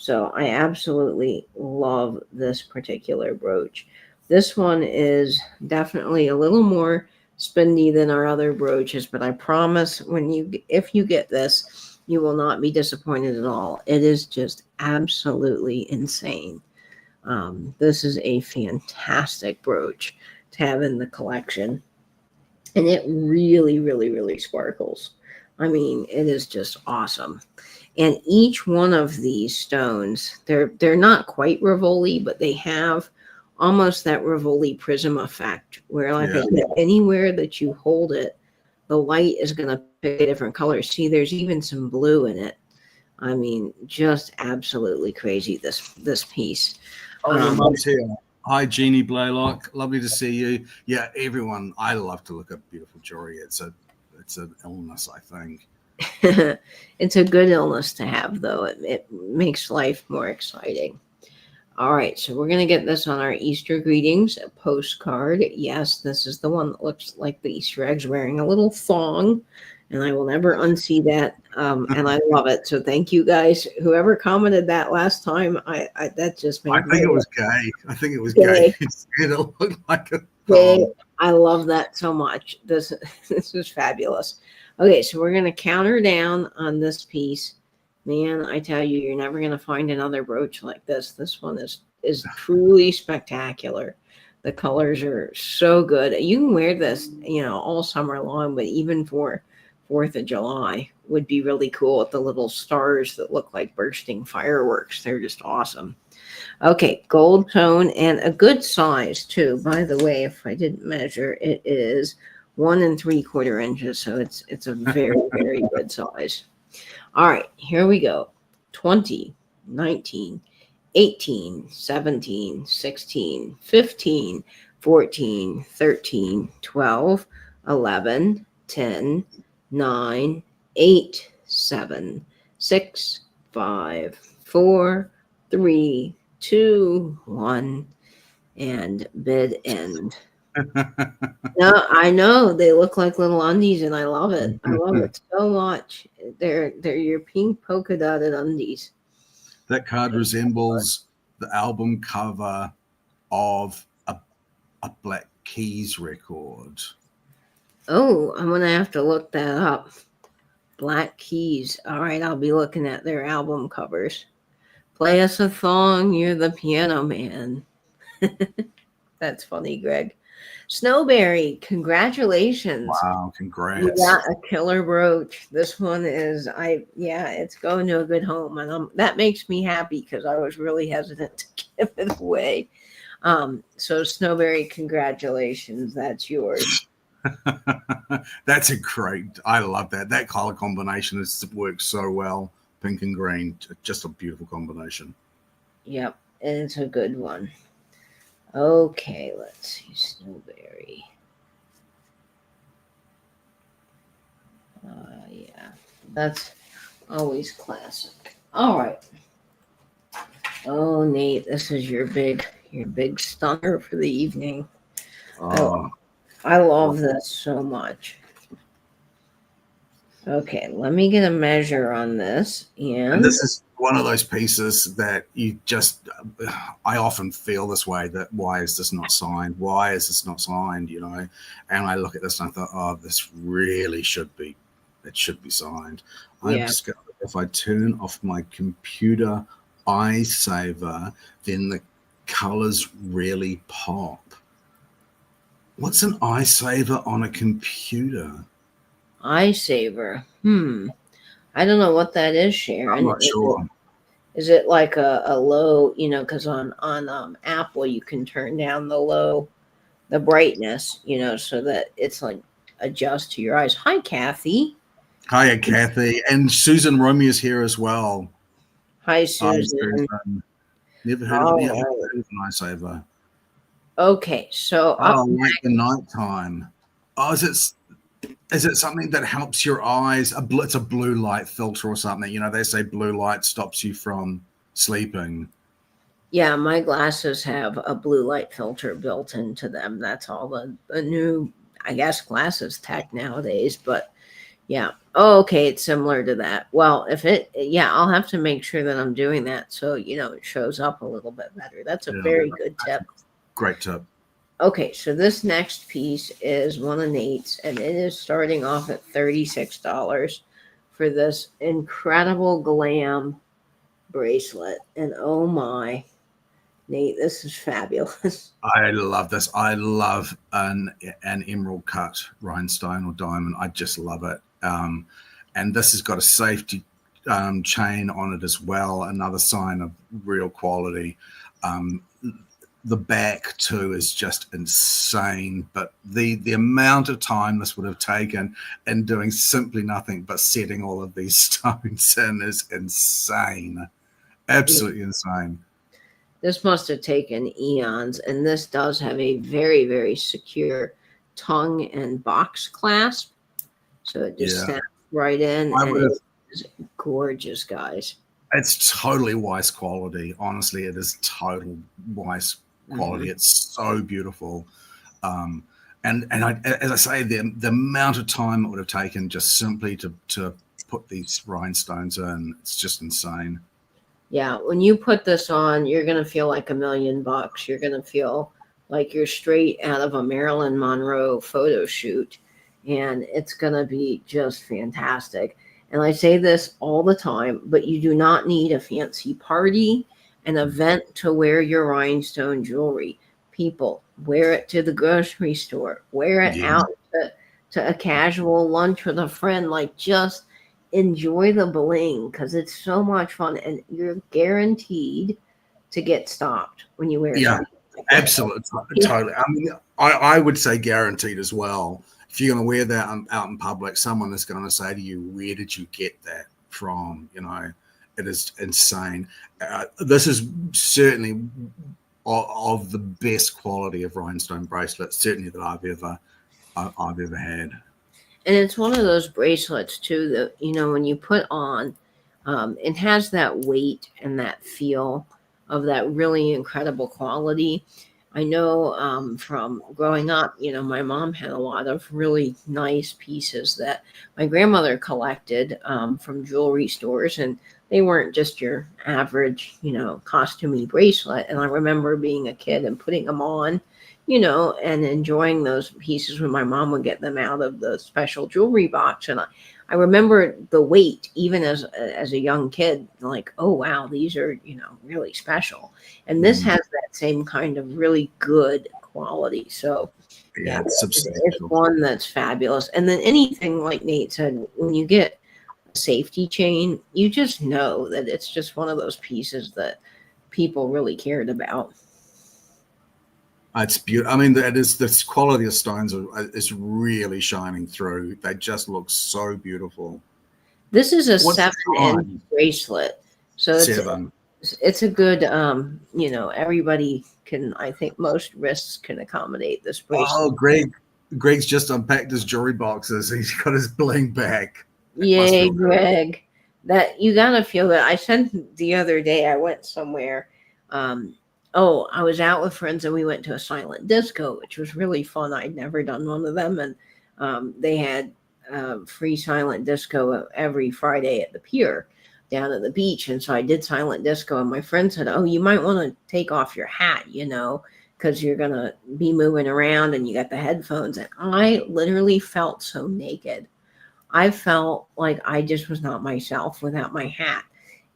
So I absolutely love this particular brooch. This one is definitely a little more spendy than our other brooches, but I promise if you get this, you will not be disappointed at all. It is just absolutely insane. This is a fantastic brooch to have in the collection, and it really, really, really sparkles. I mean, it is just awesome. And each one of these stones, they're not quite Rivoli, but they have almost that Rivoli prism effect, where, like I said, anywhere that you hold it, the light is going to pick a different color. See, there's even some blue in it. I mean, just absolutely crazy, this piece. Oh, your mum's here. Hi, Jeannie Blaylock. Lovely to see you. Yeah, everyone. I love to look at beautiful jewelry. It's an illness, I think. It's a good illness to have, though. It makes life more exciting. All right, so we're going to get this on our Easter greetings postcard. Yes, this is the one that looks like the Easter eggs wearing a little thong, and I will never unsee that. And I love it. So thank you guys. Whoever commented that last time, I that just made. I think it was gay. I think it was gay. It looked like a thong. I love that so much. This is fabulous. Okay, so we're going to counter down on this piece. Man, I tell you, you're never going to find another brooch like this. This one is truly spectacular. The colors are so good. You can wear this, all summer long, but even for 4th of July would be really cool with the little stars that look like bursting fireworks. They're just awesome. Okay, gold tone and a good size too. By the way, if I didn't measure, it is 1 3/4 inches. So it's a very, very good size. All right, here we go. 20, 19, 18, 17, 16, 15, 14, 13, 12, 11, 10, 9, 8, 7, 6, 5, 4, 3, 2, 1, and bid end. No, I know they look like little undies, and I love it. I love it so much. They're your pink polka dotted undies. That card resembles the album cover of a Black Keys record. Oh, I'm gonna have to look that up. Black Keys. All right, I'll be looking at their album covers. Play us a song. You're the piano man. That's funny, Greg. Snowberry, congratulations. Wow, congrats. You got a killer brooch. This one is, it's going to a good home. And that makes me happy because I was really hesitant to give it away. So Snowberry, congratulations. That's yours. That's I love that. That color combination works so well. Pink and green, just a beautiful combination. Yep, and it's a good one. Okay, let's see, Snowberry. Yeah, that's always classic. All right. Oh, Nate, this is your big stunner for the evening. I love this so much. Okay, let me get a measure on this. And this is one of those pieces that I often feel this way, that why is this not signed? Why is this not signed? And I look at this and I thought, oh, this really should be signed. If I turn off my computer eye saver, then the colors really pop. What's an eye saver on a computer? Eye saver. I don't know what that is, Sharon. I'm not sure. Is it like a low, because on Apple you can turn down the brightness, so that it's like adjust to your eyes. Hi, Kathy. Hiya, Kathy. And Susan Romeo is here as well. Hi, Susan. Never heard of an eye saver. Okay, so like the nighttime. Oh, is it something that helps your eyes? It's a blue light filter or something. They say blue light stops you from sleeping. Yeah, my glasses have a blue light filter built into them. That's all the new, I guess, glasses tech nowadays. But yeah, Oh, okay, it's similar to that. Well, yeah, I'll have to make sure that I'm doing that so it shows up a little bit better. That's a Yeah, very good tip. great tip. Okay, so this next piece is one of Nate's, and it is starting off at $36 for this incredible glam bracelet. And oh my, Nate, this is fabulous. I love this. I love an emerald cut rhinestone or diamond. I just love it. And this has got a safety chain on it as well. Another sign of real quality. The back too is just insane. But the amount of time this would have taken in doing simply nothing but setting all of these stones in is insane. Absolutely insane. This must have taken eons, and this does have a very, very secure tongue and box clasp. So it just snaps right in, and it is gorgeous, guys. It's totally Weiss quality. Honestly, it is total Weiss quality. It's so beautiful. And as I say, the amount of time it would have taken just simply to put these rhinestones in, it's just insane. Yeah, when you put this on, you're going to feel like $1 million. You're going to feel like you're straight out of a Marilyn Monroe photo shoot, and it's going to be just fantastic. And I say this all the time, but you do not need a fancy party, an event to wear your rhinestone jewelry. People, wear it to the grocery store, wear it out to a casual lunch with a friend. Like, just enjoy the bling because it's so much fun, and you're guaranteed to get stopped when you wear something like that. Absolutely, totally. I mean, I would say guaranteed as well. If you're going to wear that out in public, someone is going to say to you, "Where did you get that from?" It is insane. This is certainly of the best quality of rhinestone bracelets, certainly that I've ever had. And it's one of those bracelets too that when you put on, it has that weight and that feel of that really incredible quality. I know from growing up, my mom had a lot of really nice pieces that my grandmother collected from jewelry stores, and they weren't just your average, costumey bracelet. And I remember being a kid and putting them on, and enjoying those pieces when my mom would get them out of the special jewelry box. And I remember the weight, even as a young kid, like, oh, wow, these are, really special. And this has that same kind of really good quality. So, yeah, it's one that's fabulous. And then anything, like Nate said, when you get a safety chain, you just know that it's just one of those pieces that people really cared about. It's beautiful. I mean, this quality of stones is really shining through. They just look so beautiful. This is a 7-inch bracelet, so it's a good. Everybody can. I think most wrists can accommodate this bracelet. Oh, Greg's just unpacked his jewelry boxes. He's got his bling back. Yay, Greg! That you gotta feel that. I sent the other day. I went somewhere. I was out with friends and we went to a silent disco, which was really fun. I'd never done one of them. And they had free silent disco every Friday at the pier down at the beach. And so I did silent disco, and my friend said, "Oh, you might want to take off your hat, because you're going to be moving around and you got the headphones." And I literally felt so naked. I felt like I just was not myself without my hat.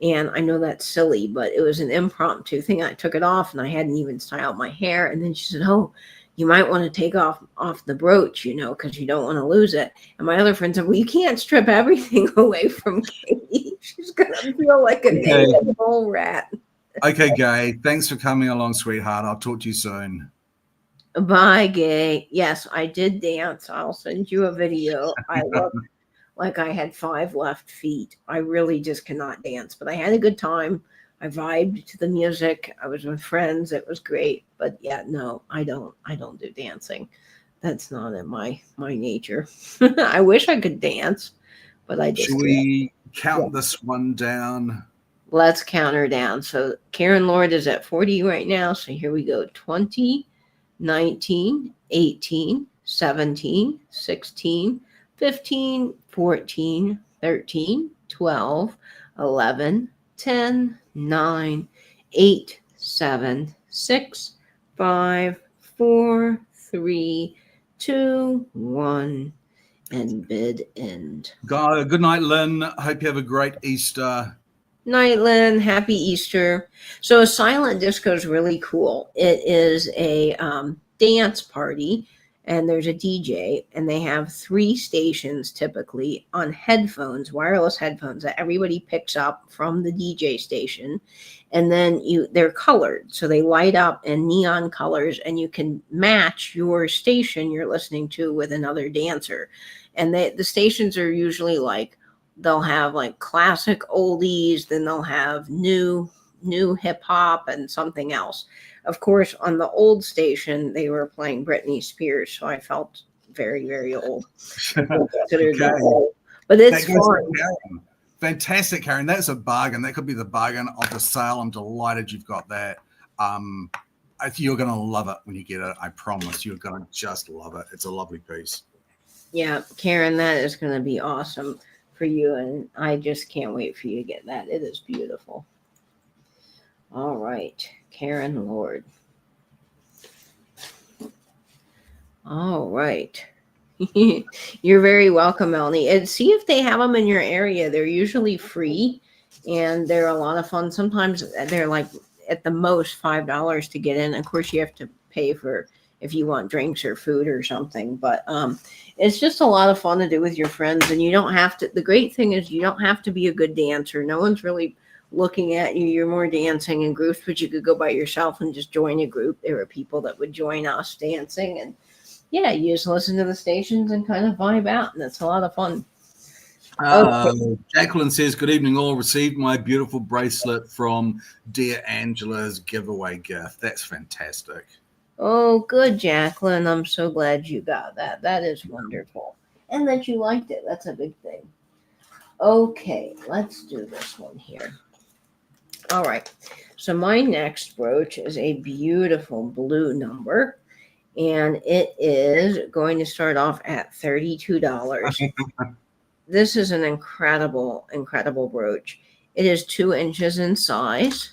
And I know that's silly, but it was an impromptu thing. I took it off and I hadn't even styled my hair. And then she said, "Oh, you might want to take off the brooch, because you don't want to lose it." And my other friend said, "Well, you can't strip everything away from Katie. She's going to feel like a naked mole rat." Okay, Gay. Thanks for coming along, sweetheart. I'll talk to you soon. Bye, Gay. Yes, I did dance. I'll send you a video. I looked like I had 5 left feet. I really just cannot dance, but I had a good time. I vibed to the music. I was with friends. It was great. But yeah, no, I don't do dancing. That's not in my nature. I wish I could dance, but I just Should we count this one down? Let's count her down. So Karen Lord is at 40 right now. So here we go. 20, 19, 18, 17, 16, 15, 14, 13, 12, 11, 10, 9, 8, 7, 6, 5, 4, 3, 2, 1, and bid end. Good night, Lynn. Hope you have a great Easter. Night, Lynn. Happy Easter. So, a silent disco is really cool. It is a dance party, and there's a DJ, and they have 3 stations typically on headphones, wireless headphones that everybody picks up from the DJ station, and then they're colored, so they light up in neon colors, and you can match your station you're listening to with another dancer, and the stations are usually like they'll have like classic oldies, then they'll have new hip hop and something else. Of course, on the old station, they were playing Britney Spears, so I felt very, very old. Okay. Old. But it's fun. Karen. Fantastic, Karen. That's a bargain. That could be the bargain of the sale. I'm delighted you've got that. You're going to love it when you get it. I promise. You're going to just love it. It's a lovely piece. Yeah, Karen, that is going to be awesome for you, and I just can't wait for you to get that. It is beautiful. All right, Karen Lord. All right. You're very welcome, Melanie. And see if they have them in your area. They're usually free, and they're a lot of fun. Sometimes they're like at the most $5 to get in. Of course, you have to pay for if you want drinks or food or something, but it's just a lot of fun to do with your friends, and you don't have to. The great thing is you don't have to be a good dancer. No one's really looking at you. You're more dancing in groups, but you could go by yourself and just join a group. There are people that would join us dancing, and yeah, you just listen to the stations and kind of vibe out, and it's a lot of fun. Jacqueline says, good evening all. Received my beautiful bracelet from dear Angela's giveaway gift. That's fantastic. Oh, good, Jacqueline. I'm so glad you got that. That is wonderful. And that you liked it. That's a big thing. Okay, let's do this one here. All right. So my next brooch is a beautiful blue number, and it is going to start off at $32. This is an incredible, incredible brooch. It is 2 inches in size.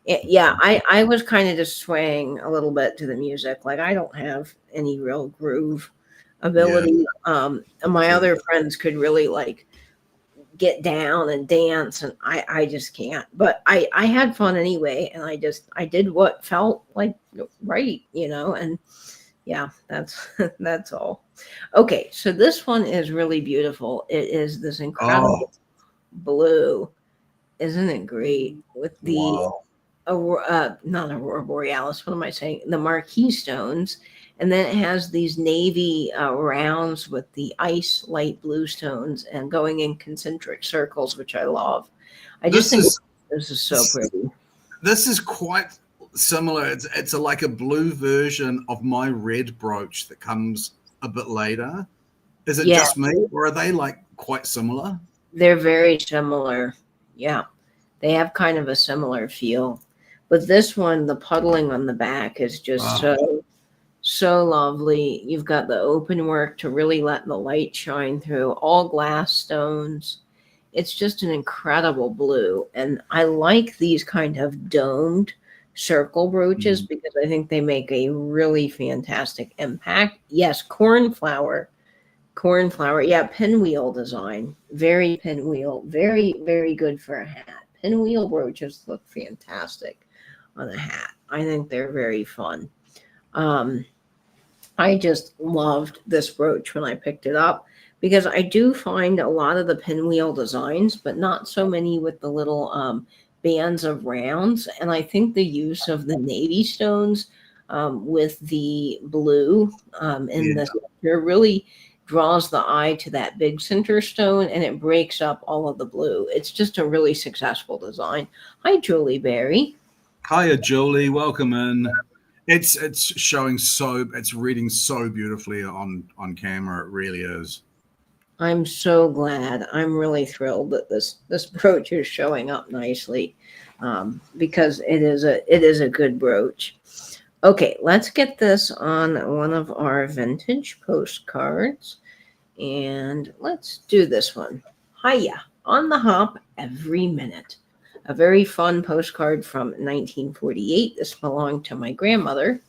I was kind of just swaying a little bit to the music. Like, I don't have any real groove ability. Yeah. My other friends could really like get down and dance, and I just can't. But I had fun anyway, and I did what felt like right, and yeah, that's all. Okay, so this one is really beautiful. It is this incredible blue. Isn't it great? With the not Aurora Borealis, what am I saying? The Marquis stones. And then it has these navy rounds with the ice light blue stones and going in concentric circles, which I love. I just think this is so pretty. This is quite similar. It's like a blue version of my red brooch that comes a bit later. Is it just me, or are they like quite similar? They're very similar. Yeah, they have kind of a similar feel. But this one, the puddling on the back is just so lovely. You've got the open work to really let the light shine through, all glass stones. It's just an incredible blue. And I like these kind of domed circle brooches because I think they make a really fantastic impact. Yes, cornflower. Yeah, pinwheel design. Very pinwheel. Very, very good for a hat. Pinwheel brooches look fantastic on a hat. I think they're very fun. I just loved this brooch when I picked it up because I do find a lot of the pinwheel designs, but not so many with the little bands of rounds. And I think the use of the navy stones with the blue in the center really draws the eye to that big center stone, and it breaks up all of the blue. It's just a really successful design. Hi, Julie Berry. Hiya, Julie. Welcome in. It's reading so beautifully on camera. It really is. I'm so glad. I'm really thrilled that this brooch is showing up nicely because it is a good brooch. Okay, let's get this on one of our vintage postcards. And let's do this one. Hiya, on the hop every minute. A very fun postcard from 1948. This belonged to my grandmother,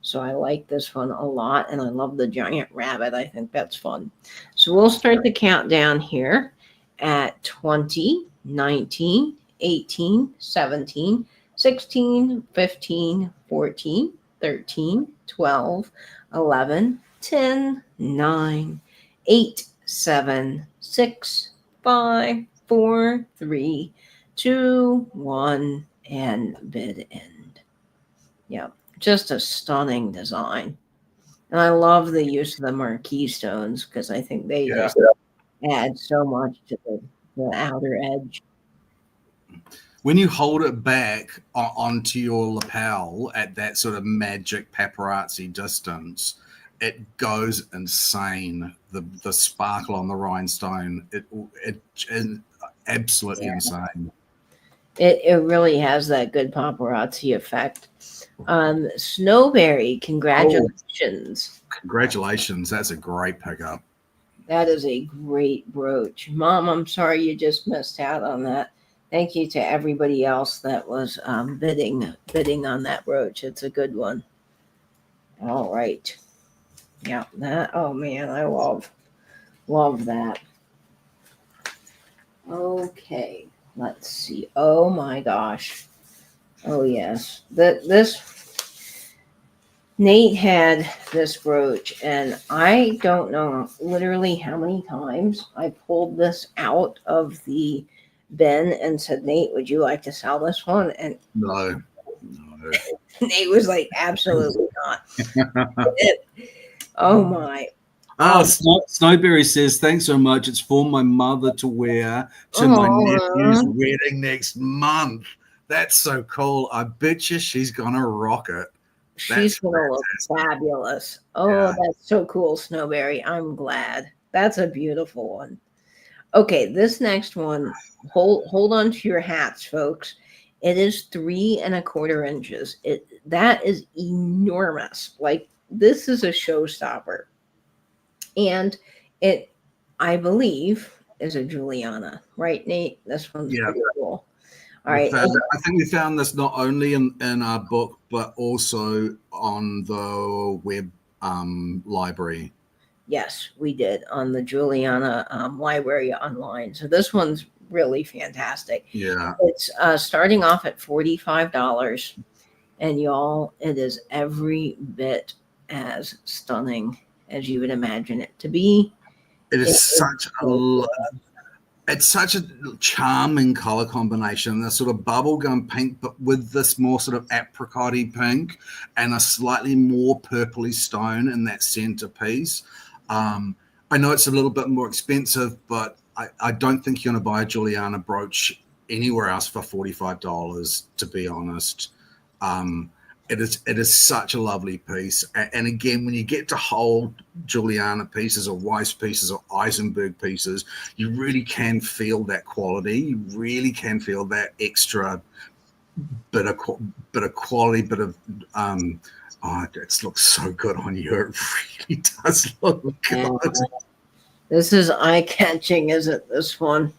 so I like this one a lot, and I love the giant rabbit. I think that's fun. So we'll start the countdown here at 20, 19, 18, 17, 16, 15, 14, 13, 12, 11, 10, 9, 8, 7, 6, 5, 4, 3, 2, 1, and bid end. Yep, just a stunning design. And I love the use of the marquee stones because I think they just add so much to the outer edge. When you hold it back onto your lapel at that sort of magic paparazzi distance, it goes insane. The sparkle on the rhinestone, it absolutely insane. It really has that good paparazzi effect. Snowberry, congratulations. Congratulations. That's a great pickup. That is a great brooch. Mom, I'm sorry you just missed out on that. Thank you to everybody else that was bidding on that brooch. It's a good one. All right. Yeah, that, oh man, I love that. Okay, let's see. Oh my gosh. Oh yes. This Nate had this brooch, and I don't know literally how many times I pulled this out of the bin and said, Nate, would you like to sell this one? And no. Nate was like, absolutely not. Oh my. Snowberry says, thanks so much. It's for my mother to wear to my nephew's wedding next month. That's so cool. I bet you she's going to rock it. She's going to look fabulous. Oh, yeah. That's so cool, Snowberry. I'm glad. That's a beautiful one. Okay, this next one, hold on to your hats, folks. It is 3 1/4 inches. That is enormous. Like, this is a showstopper. And it, I believe, is a Juliana, right, Nate? This one's pretty cool. All right. I think we found this not only in our book, but also on the web library. Yes, we did on the Juliana library online. So this one's really fantastic. Yeah. It's starting off at $45. And y'all, it is every bit as stunning as you would imagine it to be. It's such a charming color combination, the sort of bubblegum pink, but with this more sort of apricot-y pink and a slightly more purpley stone in that centerpiece. I know it's a little bit more expensive, but I don't think you're going to buy a Juliana brooch anywhere else for $45, to be honest. It is such a lovely piece. And again, when you get to hold Juliana pieces or Weiss pieces or Eisenberg pieces, you really can feel that quality. You really can feel that extra bit of quality, bit of it looks so good on you. It really does look good. This is eye-catching, isn't this one?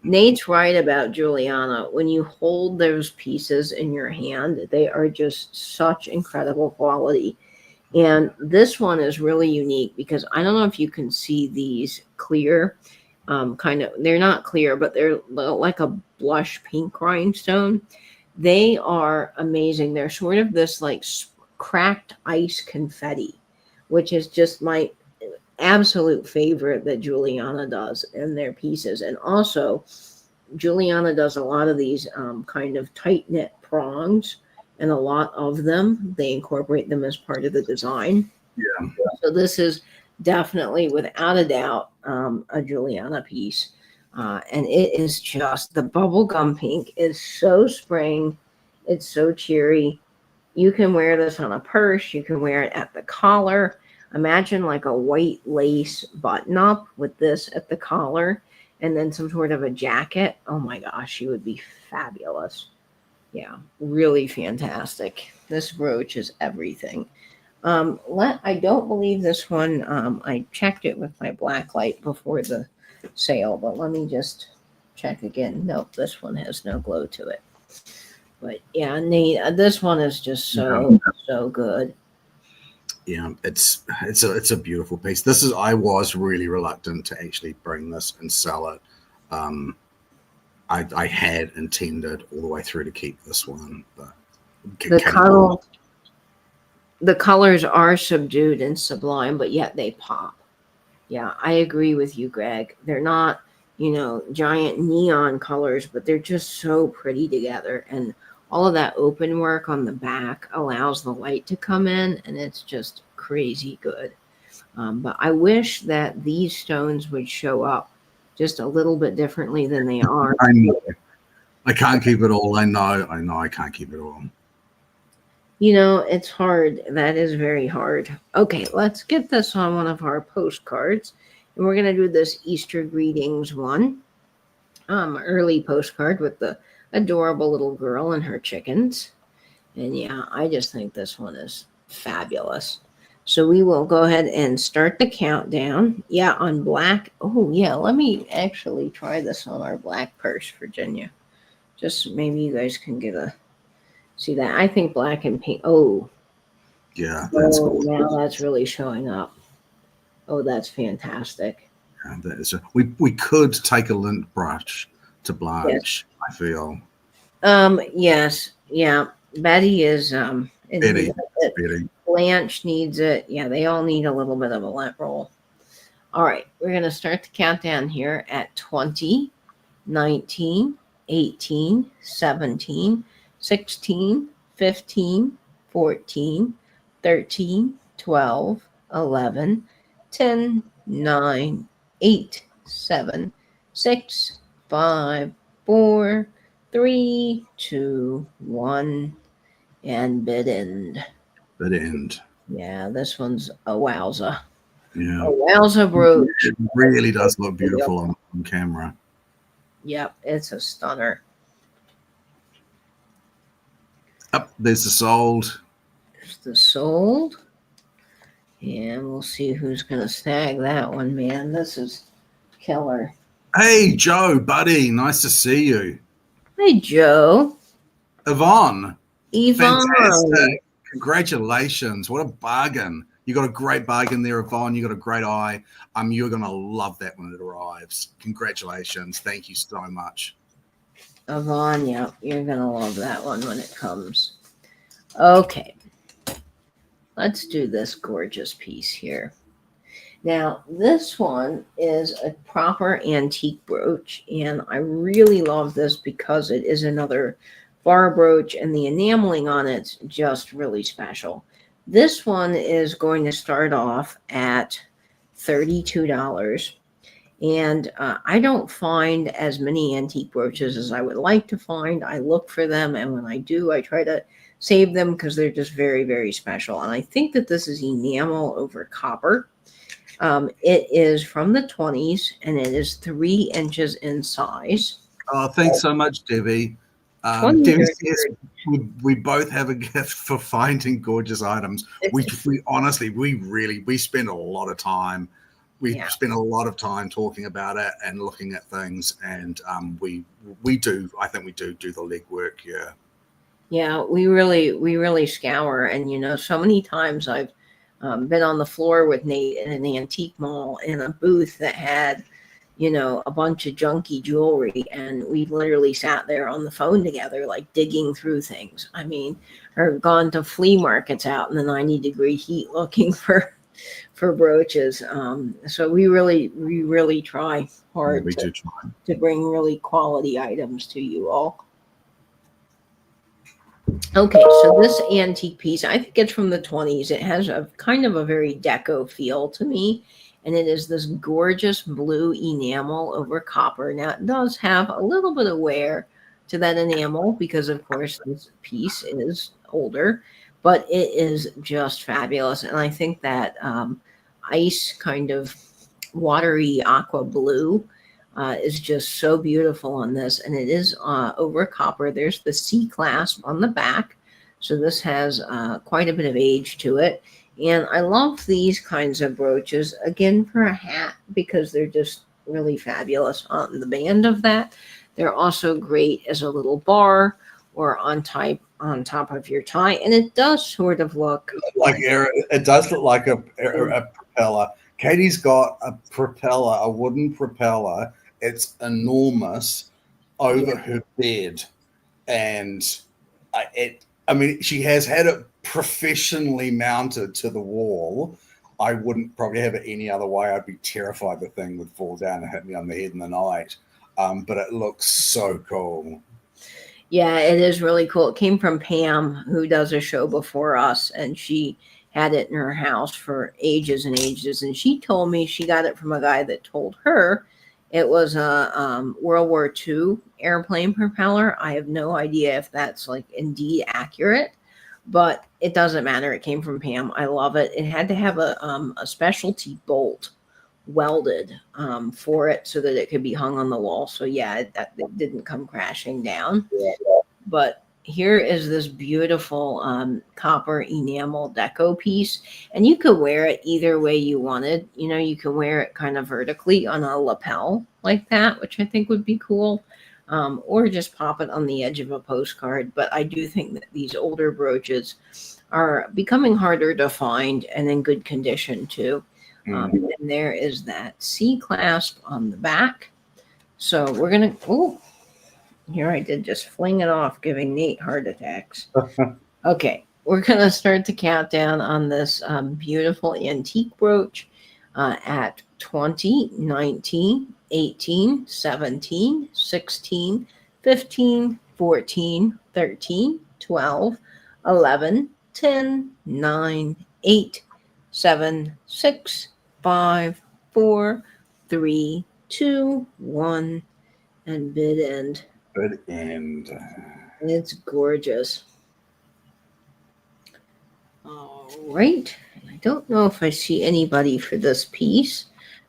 Nate's right about Juliana. When you hold those pieces in your hand, they are just such incredible quality. And this one is really unique because I don't know if you can see these clear, they're not clear, but they're like a blush pink rhinestone. They are amazing. They're sort of this like cracked ice confetti, which is just my absolute favorite that Juliana does in their pieces. And also Juliana does a lot of these kind of tight knit prongs, and a lot of them they incorporate them as part of the design. Yeah. So this is definitely, without a doubt, a Juliana piece. And it is just, the bubblegum pink is so spring. It's so cheery. You can wear this on a purse. You can wear it at the collar. Imagine like a white lace button up with this at the collar and then some sort of a jacket. Oh my gosh, you would be fabulous. Yeah, really fantastic. This brooch is everything. I don't believe this one. I checked it with my black light before the sale, but let me just check again. Nope, this one has no glow to it. But yeah, Nate, this one is just so good. Yeah, it's a beautiful piece. I was really reluctant to actually bring this and sell it. I had intended all the way through to keep this one, but the colors are subdued and sublime, but yet they pop. Yeah, I agree with you, Greg. They're not, giant neon colors, but they're just so pretty together. And all of that open work on the back allows the light to come in, and it's just crazy good. But I wish that these stones would show up just a little bit differently than they are. I know. I can't keep it all. I know I can't keep it all. It's hard. That is very hard. Okay, let's get this on one of our postcards. And we're going to do this Easter greetings one. Early postcard with the adorable little girl and her chickens. And yeah, I just think this one is fabulous. So we will go ahead and start the countdown. Yeah, on black. Oh, yeah, let me actually try this on our black purse, Virginia. Just maybe you guys can get a... See that? I think black and pink. Oh. Yeah, that's cool. Now that's really showing up. Oh, that's fantastic. Yeah, that is we could take a lint brush to blanch, yes. I feel. Yes. Yeah. Betty is Betty. Blanche needs it. Yeah, they all need a little bit of a lint roll. All right, we're going to start the countdown here at 20, 19, 18, 17, 16, 15, 14, 13, 12, 11, 10, 9, 8, 7, 6, 5, 4, 3, 2, 1, and bid end. Bid end. Yeah, this one's a wowza. Yeah. A wowza brooch. It really does look beautiful on camera. Yep, it's a stunner. Up, there's the sold. There's the sold. And we'll see who's going to snag that one, man. This is killer. Hey, Joe, buddy. Nice to see you. Hey, Joe. Yvonne. Fantastic. Congratulations. What a bargain. You got a great bargain there, Yvonne. You got a great eye. You're going to love that when it arrives. Congratulations. Thank you so much. Yvonne, yeah, you're going to love that one when it comes. Okay. Let's do this gorgeous piece here. Now, this one is a proper antique brooch, and I really love this because it is another bar brooch, and the enameling on it's just really special. This one is going to start off at $32, and I don't find as many antique brooches as I would like to find. I look for them, and when I do, I try to save them because they're just very, very special. And I think that this is enamel over copper. It is from the 20s, and it is 3 inches in size. Oh, thanks so much, Debbie. Debbie says we both have a gift for finding gorgeous items. We honestly, we spend a lot of time. We spend a lot of time talking about it and looking at things, and we do. I think we do the legwork. Yeah. Yeah, we really scour, and so many times I've been on the floor with Nate in an antique mall in a booth that had, a bunch of junky jewelry, and we literally sat there on the phone together, like digging through things. I mean, or gone to flea markets out in the 90-degree heat looking for brooches. So we really try hard to bring really quality items to you all. Okay, so this antique piece, I think it's from the 20s. It has a kind of a very deco feel to me, and it is this gorgeous blue enamel over copper. Now, it does have a little bit of wear to that enamel because, of course, this piece is older, but it is just fabulous. And I think that ice kind of watery aqua blue is just so beautiful on this, and it is over copper. There's the C clasp on the back, so this has quite a bit of age to it, And I love these kinds of brooches, again, for a hat because they're just really fabulous on the band of that. They're also great as a little bar or on top of your tie. And it does sort of look like it does look like a propeller. Katie's got a propeller, a wooden propeller. It's enormous over her bed, and I mean, she has had it professionally mounted to the wall. I wouldn't probably have it any other way. I'd be terrified the thing would fall down and hit me on the head in the night. But it looks so cool. Yeah, it is really cool. It came from Pam, who does a show before us, and she had it in her house for ages and ages. And she told me she got it from a guy that told her it was a World War II airplane propeller. I have no idea if that's like indeed accurate, but it doesn't matter. It came from Pam. I love it. It had to have a specialty bolt welded for it so that it could be hung on the wall. So yeah, it didn't come crashing down. But here is this beautiful copper enamel deco piece, and you could wear it either way you wanted. You know, you can wear it kind of vertically on a lapel like that, which I think would be cool, or just pop it on the edge of a postcard. But I do think that these older brooches are becoming harder to find and in good condition too. And there is that C clasp on the back. So we're gonna. Oh, here I did just fling it off, giving Nate heart attacks. Okay, we're gonna start the countdown on this beautiful antique brooch at 20, 19, 18, 17, 16, 15, 14, 13, 12, 11, 10, 9, 8, 7, 6, 5, 4, 3, 2, 1, and bid end. Good end. It's gorgeous. All right. I don't know if I see anybody for this piece,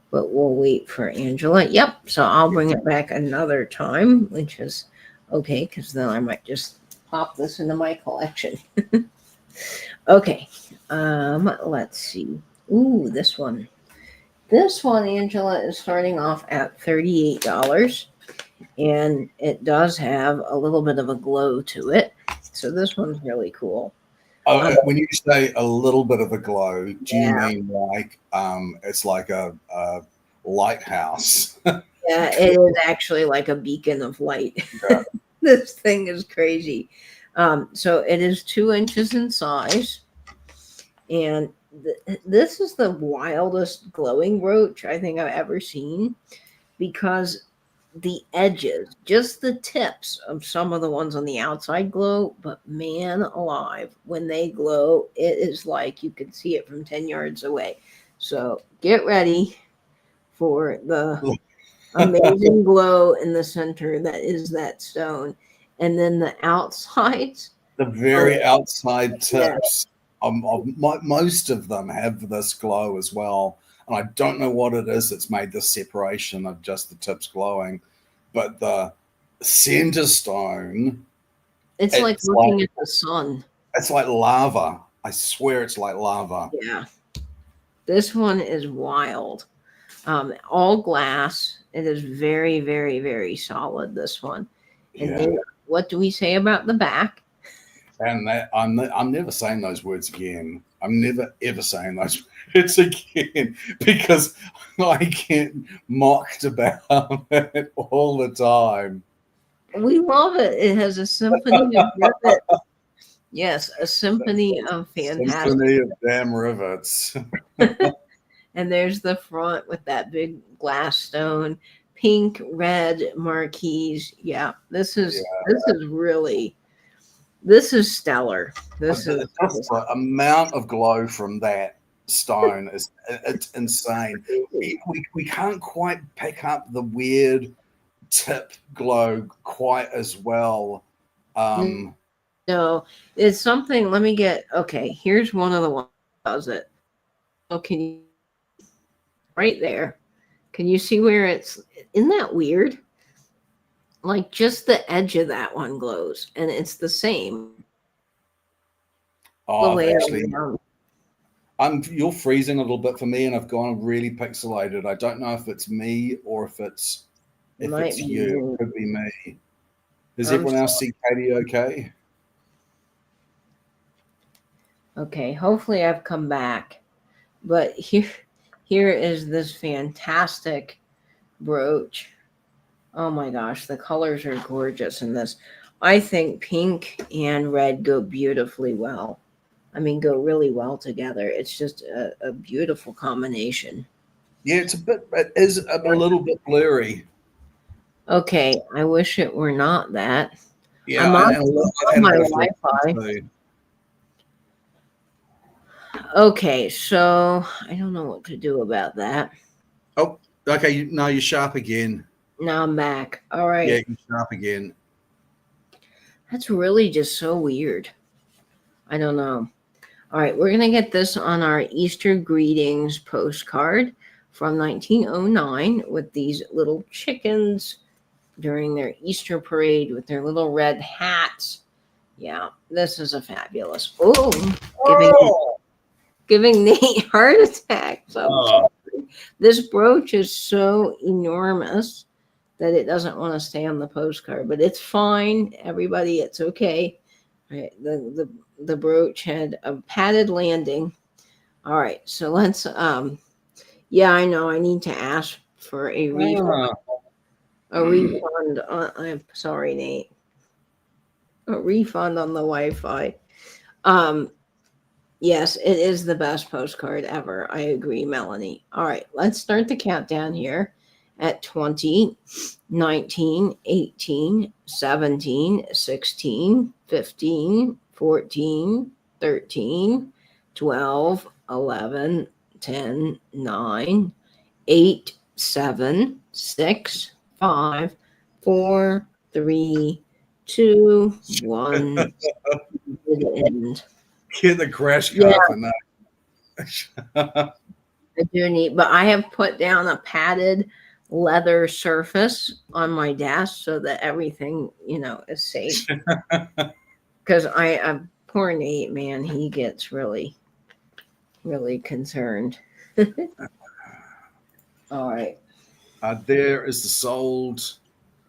but we'll wait for Angela. Yep. So I'll bring it back another time, which is okay, because then I might just pop this into my collection. Okay. Let's see. Ooh, this one. This one, Angela, is starting off at $38. And it does have a little bit of a glow to it. So this one's really cool. When you say a little bit of a glow, do you mean like it's like a lighthouse? Yeah, it is actually like a beacon of light. Yeah. This thing is crazy. So it is 2 inches in size. And this is the wildest glowing brooch I think I've ever seen, because the edges, just the tips of some of the ones on the outside glow, but man alive, when they glow, it is like you can see it from 10 yards away. So get ready for the amazing glow in the center that is that stone. And then the outsides, the very outside tips, most of them have this glow as well. And I don't know what it is that's made this separation of just the tips glowing, but the center stone, it's like looking at the sun. It's like lava. I swear it's like lava. Yeah. This one is wild. All glass. It is very, very, very solid, this one. And then, what do we say about the back? And I'm never saying those words again. I'm never, ever saying those words again, because I get mocked about it all the time. We love it. It has a symphony of rivets. Yes, a symphony of fantastic. Symphony of damn rivets. And there's the front with that big glass stone, pink, red marquise. Yeah, this is really. This is stellar. This is the amount of glow from that stone it's insane. We can't quite pick up the weird tip glow quite as well. No, it's something. Let me get. Okay, here's one of the ones that does it. Oh, can you? Right there. Can you see where it's? Isn't that weird? Like just the edge of that one glows, and it's the same. Oh, You're freezing a little bit for me, and I've gone really pixelated. I don't know if it's me or if it's you. It could be me. Does everyone else see Katie okay? Okay, hopefully I've come back. But here is this fantastic brooch. Oh my gosh, the colors are gorgeous in this. I think pink and red go beautifully well. I mean, go really well together. It's just a beautiful combination. Yeah, it is a little bit blurry. Okay, I wish it were not that. Yeah, I'm on my Wi-Fi. Okay, so I don't know what to do about that. Oh, okay. You're sharp again. Now I'm back. All right. Yeah, you're sharp again. That's really just so weird. I don't know. All right, we're going to get this on our Easter greetings postcard from 1909 with these little chickens during their Easter parade with their little red hats. Yeah, this is a fabulous. Giving Nate heart attacks. This brooch is so enormous that it doesn't want to stay on the postcard, but it's fine. Everybody, it's okay. All right, the brooch had a padded landing. All right, so let's yeah, I know I need to ask for a refund. A refund on, I'm sorry, Nate. A refund on the Wi-Fi. Yes, it is the best postcard ever. I agree, Melanie. All right, let's start the countdown here at 20, 19, 18, 17, 16, 15, 14, 13, 12, 11, 10, 9, 8, 7, 6, 5, 4, 3, 2, 1. End. Get the crash card for that. I do need, but I have put down a padded leather surface on my desk so that everything, is safe. Because poor Nate, man, he gets really, really concerned. All right. There is the sold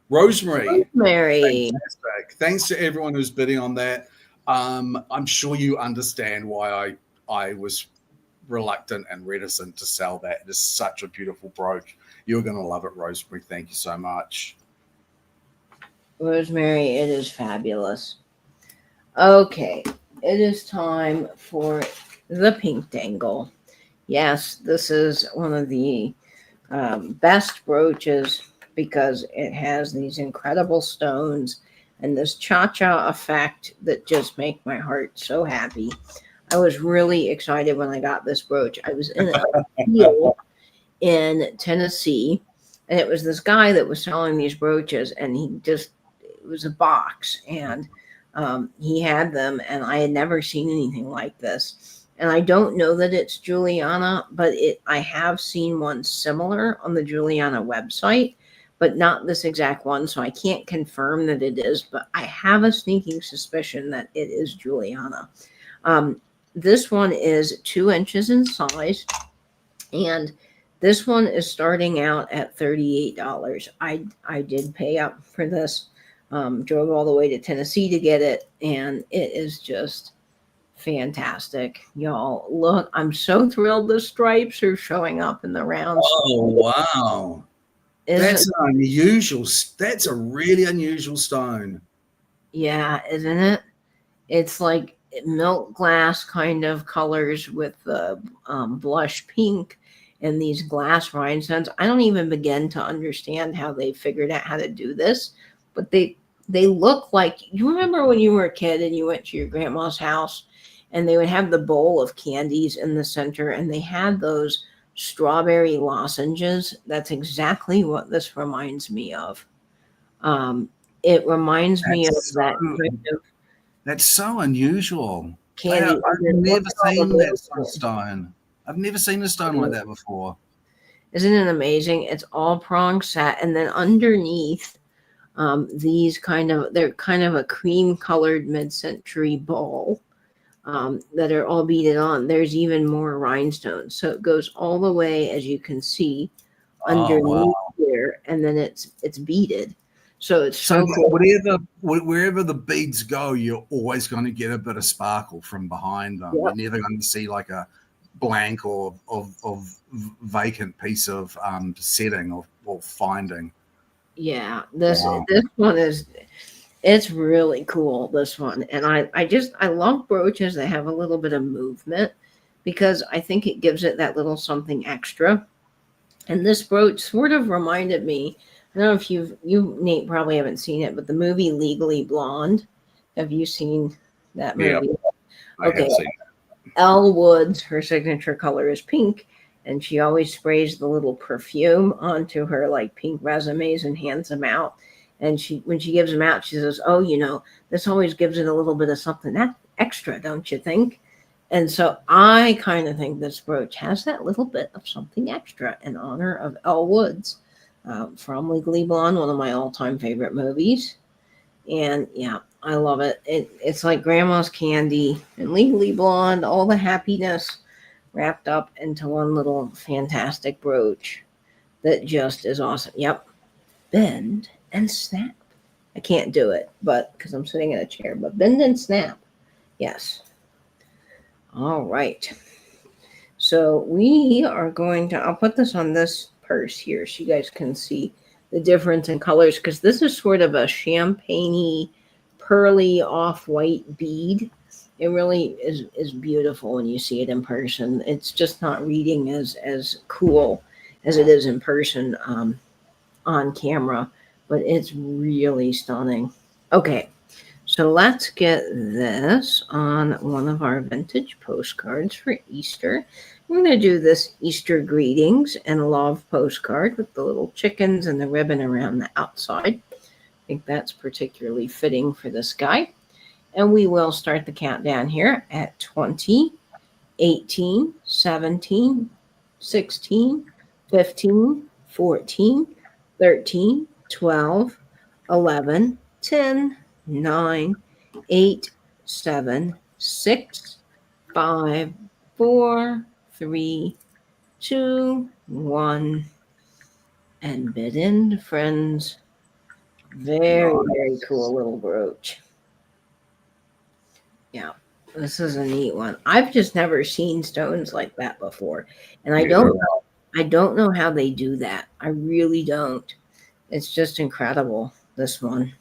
rosemary. Fantastic. Thanks to everyone who's bidding on that. I'm sure you understand why I was reluctant and reticent to sell that. It is such a beautiful brooch. You're going to love it, Rosemary. Thank you so much. Rosemary, it is fabulous. Okay, it is time for the pink dangle. Yes, this is one of the best brooches because it has these incredible stones and this cha-cha effect that just make my heart so happy. I was really excited when I got this brooch. I was in a field in Tennessee, and it was this guy that was selling these brooches, and it was a box, and he had them, and I had never seen anything like this. And I don't know that it's Juliana, but I have seen one similar on the Juliana website, but not this exact one, so I can't confirm that it is, but I have a sneaking suspicion that it is Juliana. This one is 2 inches in size, and this one is starting out at $38. I did pay up for this, drove all the way to Tennessee to get it, and it is just fantastic. Y'all, look, I'm so thrilled the stripes are showing up in the round. Oh, wow. That's unusual. That's a really unusual stone. Yeah, isn't it? It's like milk glass kind of colors with the blush pink and these glass rhinestones. I don't even begin to understand how they figured out how to do this, but they look like, you remember when you were a kid and you went to your grandma's house and they would have the bowl of candies in the center and they had those strawberry lozenges? That's exactly what this reminds me of. It reminds me of that kind of. That's so unusual. Candy. I've never seen that sort of stone. I've never seen a stone like that before. Isn't it amazing? It's all prong set, and then underneath, they're kind of a cream colored mid-century ball. that are all beaded on. There's even more rhinestones. So it goes all the way, as you can see, Oh wow! underneath here, and then it's beaded. So it's So so cool. wherever the beads go, you're always going to get a bit of sparkle from behind them. Yep. You're never going to see like a blank or of vacant piece of setting or finding. Yeah, Wow. this one is it's really cool, this one. And I love brooches that have a little bit of movement because I think it gives it that little something extra. And this brooch sort of reminded me, I don't know if you Nate probably haven't seen it, but the movie Legally Blonde. Have you seen that Yeah, movie? I Okay. have seen. Elle Woods, her signature color is pink, and she always sprays the little perfume onto her like pink resumes and hands them out. And when she gives them out, she says, "Oh, this always gives it a little bit of something that extra, don't you think?" And so I kind of think this brooch has that little bit of something extra in honor of Elle Woods from Legally Blonde, one of my all-time favorite movies. And yeah, I love it. It's like grandma's candy and Legally Blonde, all the happiness wrapped up into one little fantastic brooch that just is awesome. Yep. Bend and snap. I can't do it, but because I'm sitting in a chair, but bend and snap. Yes. All right. So we are going to, I'll put this on this purse here so you guys can see the difference in colors because this is sort of a champagne pearly off-white bead. It really is beautiful when you see it in person. It's just not reading as cool as it is in person on camera, but it's really stunning. Okay, so let's get this on one of our vintage postcards for Easter. I'm going to do this Easter greetings and love postcard with the little chickens and the ribbon around the outside. I think that's particularly fitting for this guy. And we will start the countdown here at 20, 18, 17, 16, 15, 14, 13, 12, 11, 10, 9, 8, 7, 6, 5, 4, 3, 2, 1. And bid in, friends. Very, very cool little brooch. Yeah, this is a neat one. I've just never seen stones like that before. And I don't know how they do that. I really don't. It's just incredible, this one.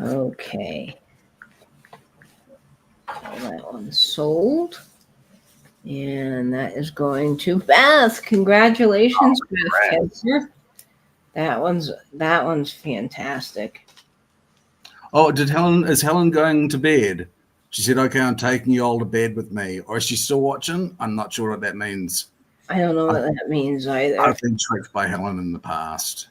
Okay. So that one's sold. And that is going to Beth. Congratulations, Beth Kessler. That one's fantastic. Oh, is Helen going to bed? She said, "Okay, I'm taking you all to bed with me." Or is she still watching? I'm not sure what that means. I don't know what that means either. I've been tricked by Helen in the past.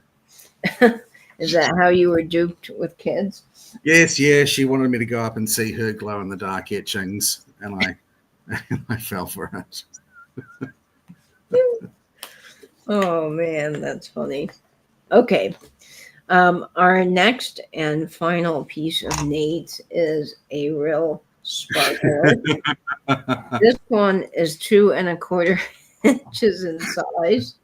Is that how you were duped with kids? Yes, yeah. She wanted me to go up and see her glow in the dark etchings, and I fell for it. Oh man, that's funny. Okay. Our next and final piece of Nate's is a real sparkler. This one is 2 1/4 inches in size.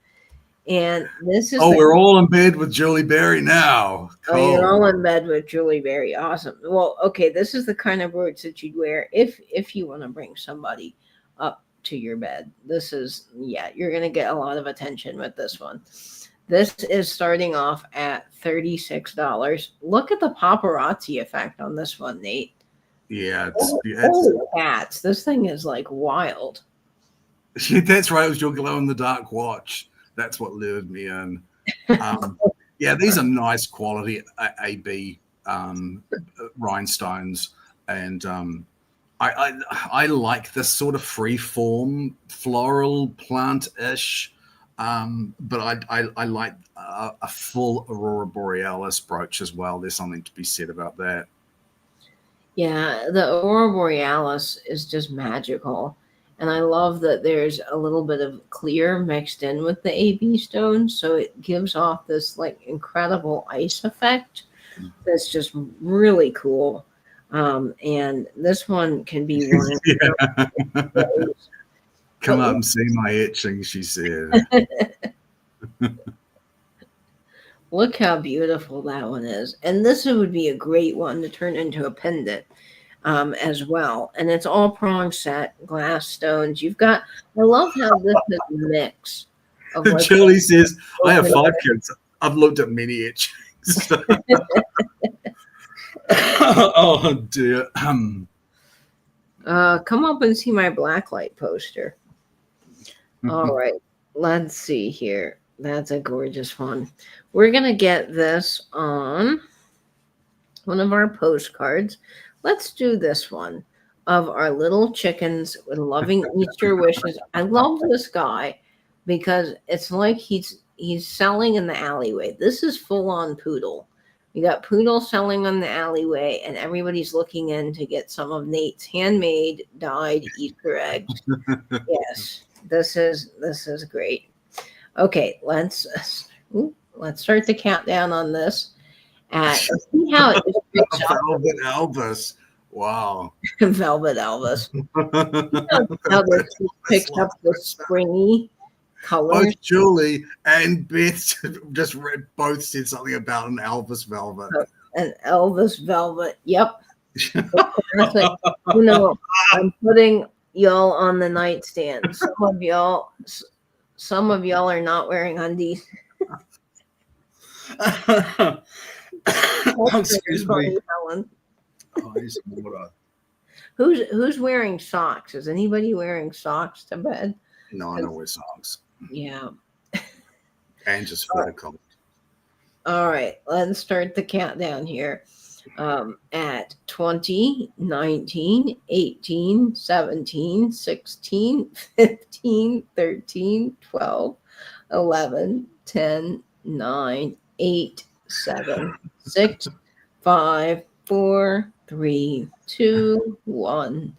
And this is we're all in bed with Julie Berry now. Cool. Oh, you're all in bed with Julie Berry. Awesome. Well, okay, this is the kind of brooch that you'd wear if you want to bring somebody up to your bed. This is you're gonna get a lot of attention with this one. This is starting off at $36. Look at the paparazzi effect on this one, Nate. Yeah, holy cats! This thing is like wild. That's right. It was your glow in the dark watch. That's what lured me in. Yeah, these are nice quality AB rhinestones, and I like this sort of free form floral plant-ish. But I like a full Aurora Borealis brooch as well. There's something to be said about that. Yeah, the Aurora Borealis is just magical. And I love that there's a little bit of clear mixed in with the AB stone. So it gives off this like incredible ice effect that's just really cool. And this one can be worn. Come up and see my etching, she said. Look how beautiful that one is. And this would be a great one to turn into a pendant as well. And it's all prong set, glass stones. I love how this is a mix. Julie says, I have 5 kids. I've looked at many etchings. Oh, dear. Come up and see my blacklight poster. All right. Let's see here. That's a gorgeous one. We're going to get this on one of our postcards. Let's do this one of our little chickens with loving Easter wishes. I love this guy because it's like he's selling in the alleyway. This is full on poodle. You got poodle selling on the alleyway, and everybody's looking in to get some of Nate's handmade dyed Easter eggs. Yes, this is great. Okay, let's start the countdown on this. See how it just picks up. Velvet Elvis. Wow. Velvet Elvis. How this picks up the springy colors. Both Julie and Beth just both said something about an Elvis velvet. An Elvis velvet. Yep. I'm putting y'all on the nightstand. Some of y'all are not wearing undies. Excuse me. Helen. Oh, he's water. Who's wearing socks? Is anybody wearing socks to bed? No, I don't wear socks. Yeah. And just for the cold. All right, let's start the countdown here. At 20, 19, 18, 17, 16, 15, 13, 12, 11, 10, 9, 8, 7, 6, 5, 4, 3, 2, 1.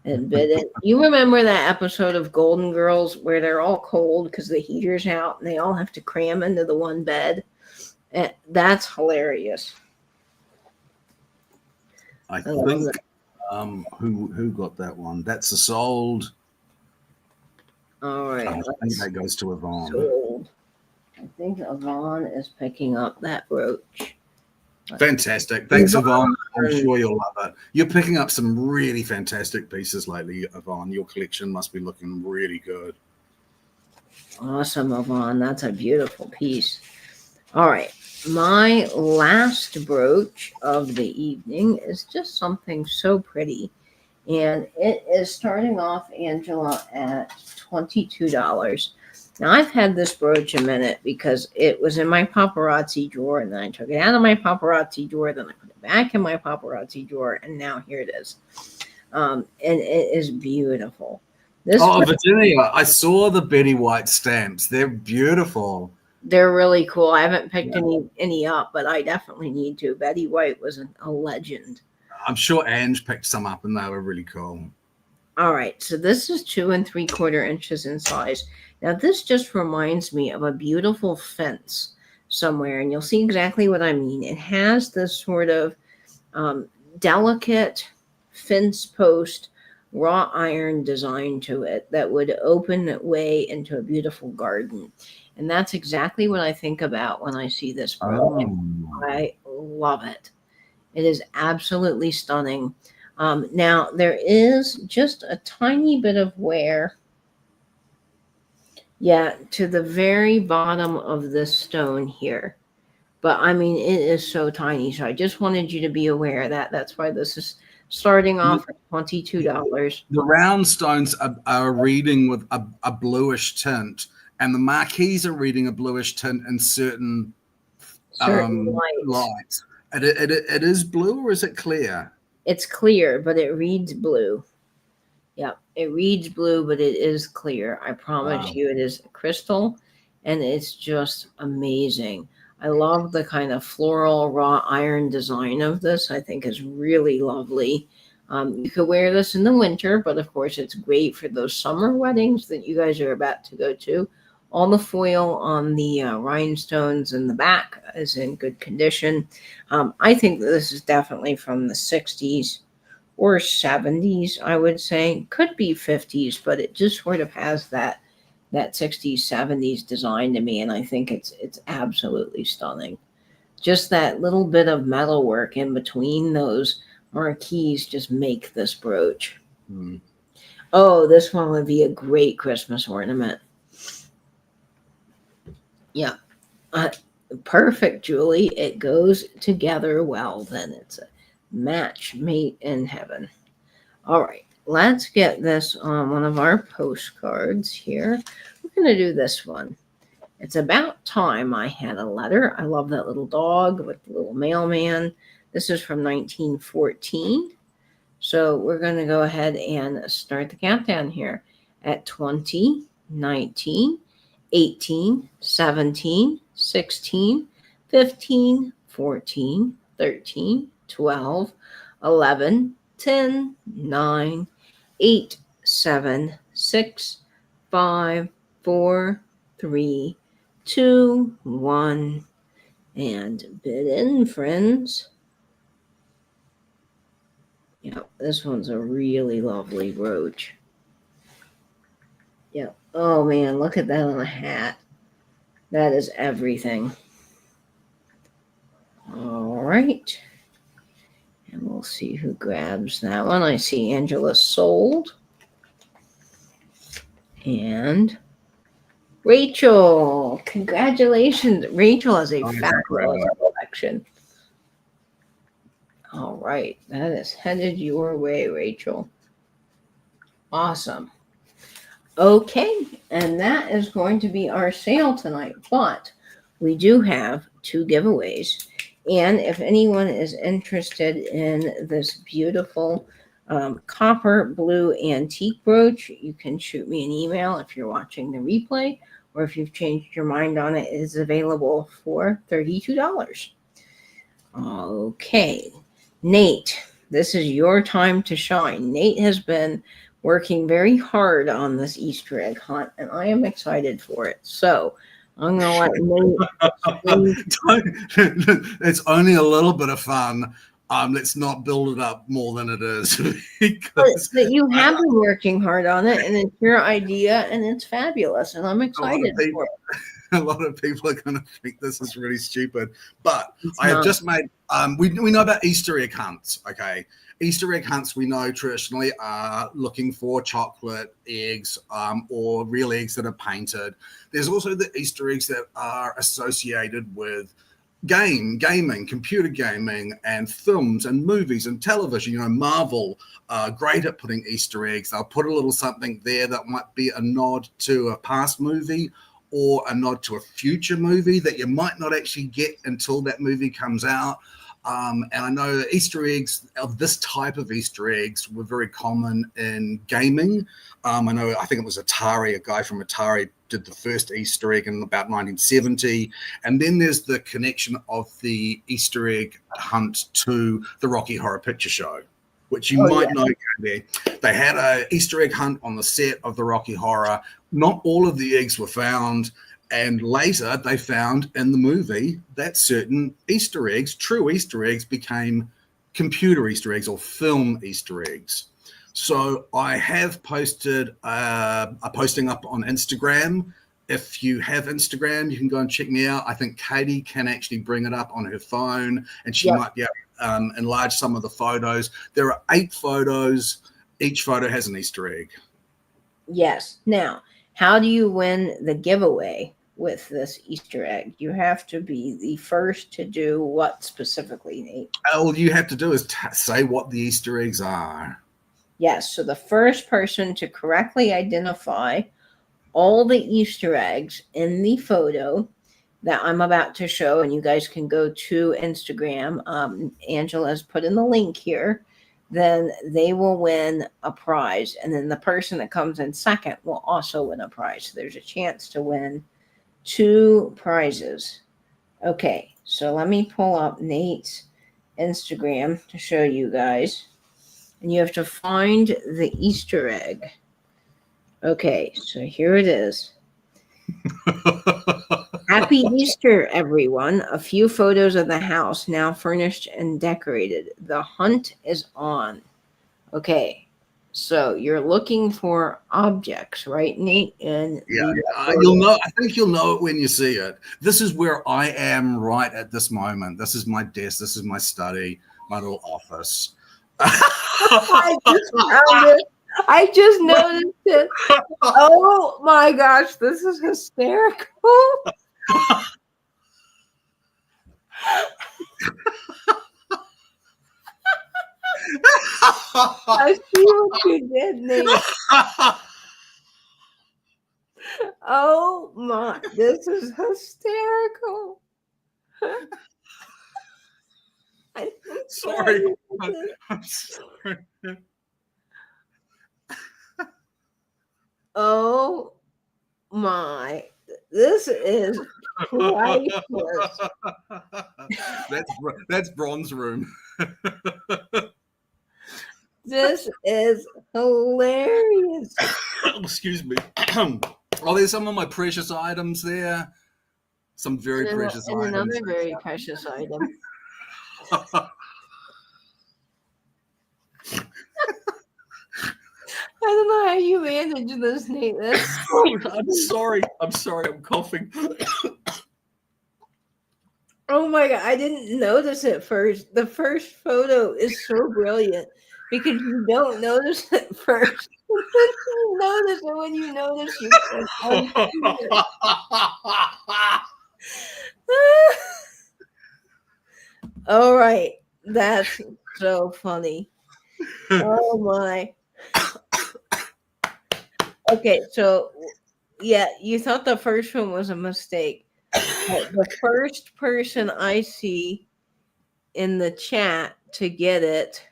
And bid it. You remember that episode of Golden Girls where they're all cold because the heater's out and they all have to cram into the one bed? And that's hilarious. I think who got that one? That's a sold. All right. I think that goes to Yvonne. Sold. I think Yvonne is picking up that brooch. Fantastic. Thanks, Yvonne. I'm sure you'll love it. You're picking up some really fantastic pieces lately, Yvonne. Your collection must be looking really good. Awesome, Yvonne. That's a beautiful piece. All right. My last brooch of the evening is just something so pretty. And it is starting off, Angela, at $22. Now, I've had this brooch a minute because it was in my paparazzi drawer, and then I took it out of my paparazzi drawer, then I put it back in my paparazzi drawer, and now here it is. And it is beautiful. Virginia, I saw the Betty White stamps. They're beautiful. They're really cool. I haven't picked any up, but I definitely need to. Betty White was a legend. I'm sure Ange picked some up, and they were really cool. All right, so this is 2 3/4 inches in size. Now, this just reminds me of a beautiful fence somewhere, and you'll see exactly what I mean. It has this sort of delicate fence post wrought iron design to it that would open its way into a beautiful garden. And that's exactly what I think about when I see this brooch. I love it. It is absolutely stunning. Now, there is just a tiny bit of wear, to the very bottom of this stone here. But, I mean, it is so tiny. So I just wanted you to be aware of that. That's why this is starting off at $22. The round stones are reading with a bluish tint, and the marquees are reading a bluish tint in certain lights. It is blue, or is it clear? It's clear, but it reads blue. Yeah, it reads blue, but it is clear. I promise you, it is crystal, and it's just amazing. I love the kind of floral wrought iron design of this. I think is really lovely. You could wear this in the winter, but of course, it's great for those summer weddings that you guys are about to go to, All the foil on the rhinestones in the back is in good condition. I think that this is definitely from the 60s or 70s, I would say. Could be 50s, but it just sort of has that 60s, 70s design to me, and I think it's absolutely stunning. Just that little bit of metalwork in between those marquees just make this brooch. Mm. Oh, this one would be a great Christmas ornament. Yeah. Perfect, Julie. It goes together well. Then it's a match made in heaven. All right. Let's get this on one of our postcards here. We're going to do this one. It's about time I had a letter. I love that little dog with the little mailman. This is from 1914. So we're going to go ahead and start the countdown here at 20, 19, 18, 17, 16, 15, 14, 13, 12, 11, 10, 9, 8, 7, 6, 5, 4, 3, 2, 1. And bid in, friends. Yeah, this one's a really lovely brooch. Yeah. Oh man, look at that on a hat. That is everything. All right. And we'll see who grabs that one. I see Angela sold. And Rachel. Congratulations. Rachel has a fabulous collection. All right. That is headed your way, Rachel. Awesome. Okay. And that is going to be our sale tonight. But we do have 2 giveaways. And if anyone is interested in this beautiful copper blue antique brooch, you can shoot me an email if you're watching the replay, or if you've changed your mind on it, it is available for $32. Okay, Nate, this is your time to shine. Nate has been working very hard on this Easter egg hunt, and I am excited for it. So I'm going to let Nate. It's only a little bit of fun. Let's not build it up more than it is. Because but you have been working hard on it, and it's your idea, and it's fabulous, and I'm excited for it. A lot of people are going to think this is really stupid, but I have just made. We know about Easter egg hunts. Okay, Easter egg hunts we know traditionally are looking for chocolate eggs or real eggs that are painted. There's also the Easter eggs that are associated with gaming, computer gaming, and films and movies and television. You know, Marvel are great at putting Easter eggs. They'll put a little something there that might be a nod to a past movie or a nod to a future movie that you might not actually get until that movie comes out. And I know Easter eggs of this type of Easter eggs were very common in gaming. I think it was Atari, a guy from Atari did the first Easter egg in about 1970. And then there's the connection of the Easter egg hunt to the Rocky Horror Picture Show, which you might know. They had an Easter egg hunt on the set of the Rocky Horror. Not all of the eggs were found. And later they found in the movie that certain Easter eggs, true Easter eggs, became computer Easter eggs or film Easter eggs. So I have posted a posting up on Instagram. If you have Instagram, you can go and check me out. I think Katie can actually bring it up on her phone, and she might be able to enlarge some of the photos. There are 8 photos. Each photo has an Easter egg. Yes. Now, how do you win the giveaway with this Easter egg? You have to be the first to do what specifically, Nate? All you have to do is say what the Easter eggs are. Yes. So the first person to correctly identify all the Easter eggs in the photo that I'm about to show, and you guys can go to Instagram. Angela's put in the link here. Then they will win a prize. And then the person that comes in second will also win a prize. So there's a chance to win 2 prizes. Okay, so let me pull up Nate's Instagram to show you guys. And you have to find the Easter egg. Okay, so here it is. Happy Easter, everyone. A few photos of the house now furnished and decorated. The hunt is on. Okay, so you're looking for objects, right, Nate? And you'll know. I think you'll know it when you see it. This is where I am right at this moment. This is my desk. This is my study, my little office. I just found it. I just noticed it. Oh my gosh, this is hysterical. I see what you did, Nate. Oh my, this is hysterical. Sorry. I'm sorry. Oh my, this is priceless. That's Bronze Room. This is hilarious. Excuse me. Oh, there's some of my precious items there. Some very precious items. Another very precious item. I don't know how you manage this, Nate. I'm sorry. I'm coughing. Oh my God. I didn't notice it first. The first photo is so brilliant because you don't notice it first. You notice it when you notice you can't. All right. That's so funny. Oh my. Okay, so yeah, you thought the first one was a mistake. The first person I see in the chat to get it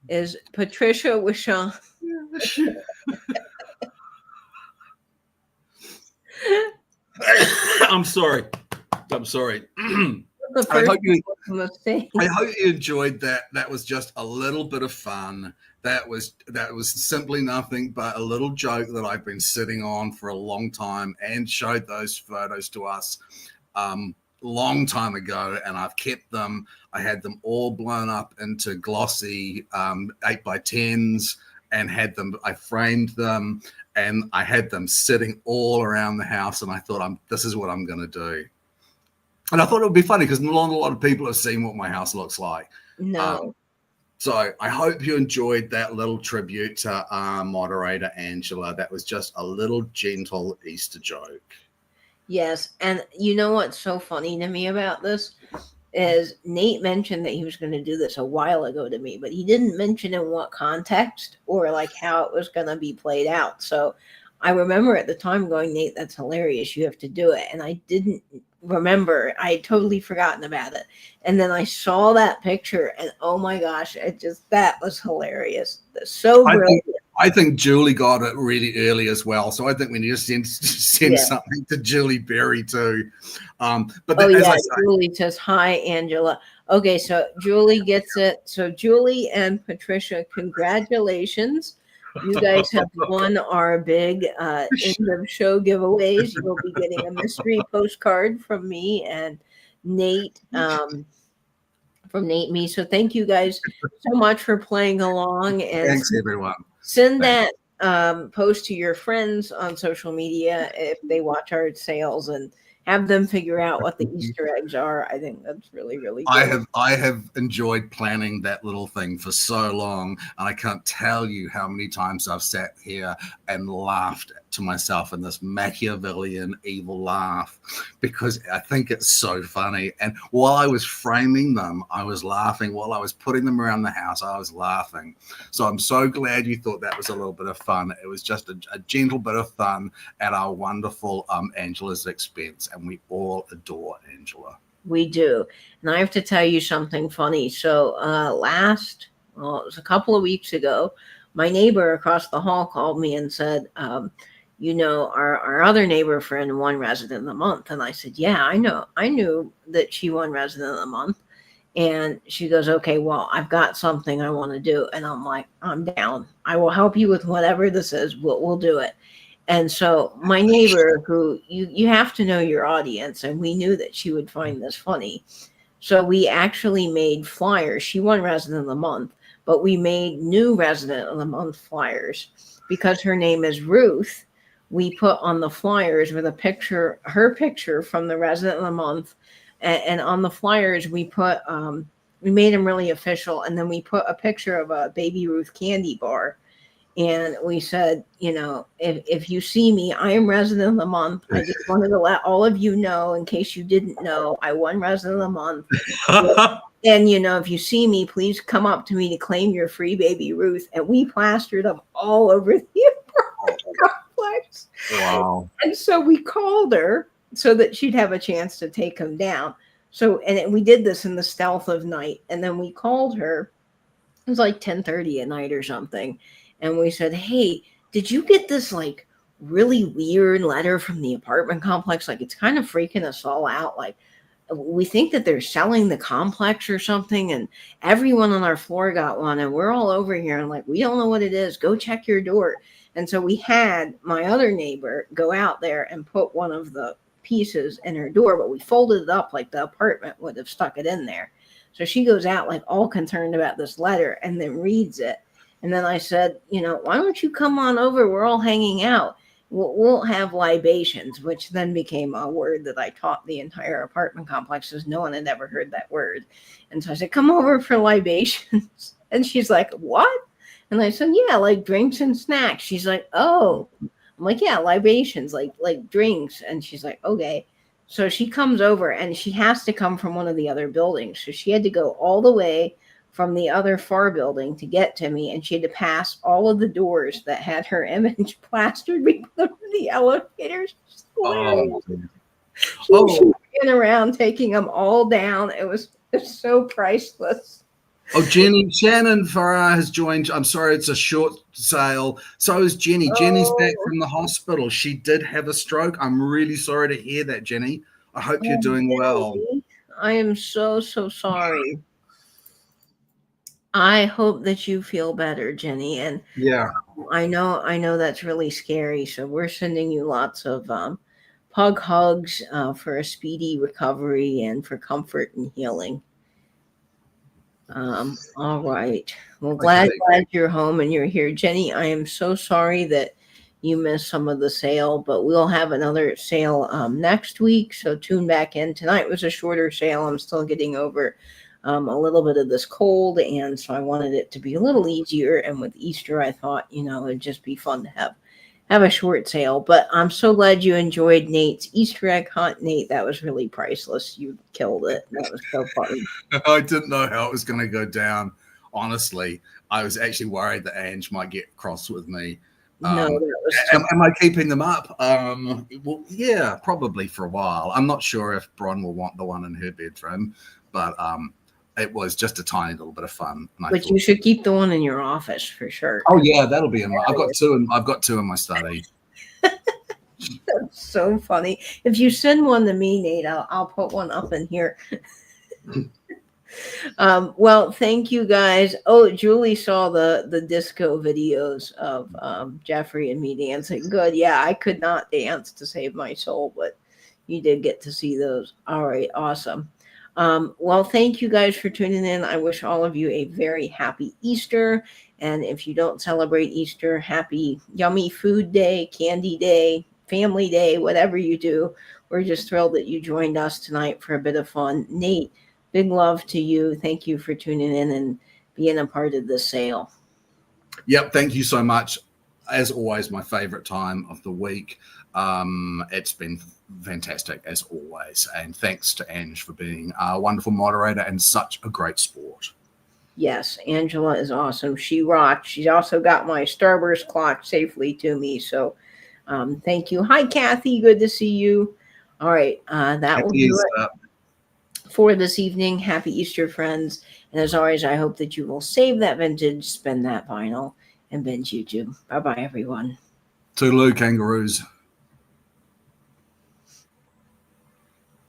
is Patricia Wishon. I'm sorry. I hope you enjoyed that. That was just a little bit of fun. That was simply nothing but a little joke that I've been sitting on for a long time, and showed those photos to us long time ago, and I've kept them. I had them all blown up into glossy 8x10s and I framed them, and I had them sitting all around the house, and I thought, this is what I'm going to do. And I thought it would be funny because not a lot of people have seen what my house looks like. No. So I hope you enjoyed that little tribute to our moderator, Angela. That was just a little gentle Easter joke. Yes. And you know what's so funny to me about this is Nate mentioned that he was going to do this a while ago to me, but he didn't mention in what context or like how it was going to be played out. So I remember at the time going, Nate, that's hilarious. You have to do it. And I didn't remember. I had totally forgotten about it. And then I saw that picture and oh my gosh, that was hilarious. So brilliant. I think Julie got it really early as well. So I think we need to send something to Julie Berry too. Julie says, hi, Angela. Okay, so Julie gets it. So Julie and Patricia, congratulations. You guys have won our big end of show giveaways. You'll be getting a mystery postcard from me and Nate, from Nate Me. So thank you guys so much for playing along. And thanks, everyone. Send that post to your friends on social media if they watch our sales and have them figure out what the Easter eggs are. I think that's really, really good. I have enjoyed planning that little thing for so long, and I can't tell you how many times I've sat here and laughed to myself in this Machiavellian evil laugh because I think it's so funny. And while I was framing them, I was laughing. While I was putting them around the house, I was laughing. So I'm so glad you thought that was a little bit of fun. It was just a gentle bit of fun at our wonderful Angela's expense, and we all adore Angela. We do. And I have to tell you something funny. So it was a couple of weeks ago, my neighbor across the hall called me and said, our other neighbor friend won Resident of the Month. And I said, yeah, I know. I knew that she won Resident of the Month. And she goes, okay, well, I've got something I want to do. And I'm like, I'm down. I will help you with whatever this is. We'll do it. And so my neighbor, who you have to know your audience, and we knew that she would find this funny. So we actually made flyers. She won Resident of the Month, but we made new Resident of the Month flyers because her name is Ruth. We put on the flyers with a picture, her picture from the Resident of the Month, and on the flyers we put we made them really official, and then we put a picture of a Baby Ruth candy bar. And we said, if you see me, I am Resident of the Month. I just wanted to let all of you know, in case you didn't know, I won Resident of the Month. And, if you see me, please come up to me to claim your free Baby Ruth. And we plastered them all over the apartment complex. Wow. And so we called her so that she'd have a chance to take them down. And we did this in the stealth of night. And then we called her. It was like 10:30 at night or something. And we said, hey, did you get this like really weird letter from the apartment complex? Like, it's kind of freaking us all out. Like, we think that they're selling the complex or something. And everyone on our floor got one. And we're all over here. And like, we don't know what it is. Go check your door. And so we had my other neighbor go out there and put one of the pieces in her door. But we folded it up like the apartment would have stuck it in there. So she goes out like all concerned about this letter and then reads it. And then I said, why don't you come on over? We're all hanging out. We'll have libations, which then became a word that I taught the entire apartment complex, because no one had ever heard that word. And so I said, come over for libations. And she's like, what? And I said, yeah, like drinks and snacks. She's like, oh. I'm like, yeah, libations, like drinks. And she's like, okay. So she comes over, and she has to come from one of the other buildings. So she had to go all the way from the other far building to get to me, and she had to pass all of the doors that had her image plastered before the elevators. Oh. She ran around taking them all down. It was so priceless. Oh, Jenny, Shannon Farrar has joined. I'm sorry, it's a short sale. So is Jenny. Jenny's back from the hospital. She did have a stroke. I'm really sorry to hear that, Jenny. I hope you're doing well. I am so sorry. I hope that you feel better, Jenny. And yeah, I know that's really scary. So we're sending you lots of pug hugs for a speedy recovery and for comfort and healing. All right. Well, glad you're home and you're here, Jenny. I am so sorry that you missed some of the sale, but we'll have another sale next week. So tune back in. Tonight was a shorter sale. I'm still getting over a little bit of this cold, and so I wanted it to be a little easier. And with Easter, I thought, it'd just be fun to have a short sale. But I'm so glad you enjoyed Nate's Easter egg hunt, Nate. That was really priceless. You killed it. That was so fun. I didn't know how it was going to go down. Honestly, I was actually worried that Ange might get cross with me. No, am I keeping them up? Well, yeah, probably for a while. I'm not sure if Bron will want the one in her bedroom, but it was just a tiny little bit of fun. But you should keep the one in your office for sure. Oh yeah, that'll be in my. I've got two in my study. That's so funny. If you send one to me, Nate, I'll put one up in here. Well, thank you guys. Oh, Julie saw the disco videos of Jeffrey and me dancing. Good. Yeah, I could not dance to save my soul, but you did get to see those. All right, awesome. Well, thank you guys for tuning in. I wish all of you a very happy Easter. And if you don't celebrate Easter, happy yummy food day, candy day, family day, whatever you do. We're just thrilled that you joined us tonight for a bit of fun. Nate, big love to you. Thank you for tuning in and being a part of this sale. Yep. Thank you so much. As always, my favorite time of the week. It's been fantastic as always, and thanks to Ange for being a wonderful moderator and such a great sport. Yes, Angela is awesome. She rocks. She's also got my Starburst clock safely to me, so thank you. Hi, Kathy. Good to see you. All right, that will do it for this evening. Happy Easter, friends, and as always, I hope that you will save that vintage, spend that vinyl, and binge YouTube. Bye bye, everyone. Toodaloo, kangaroos.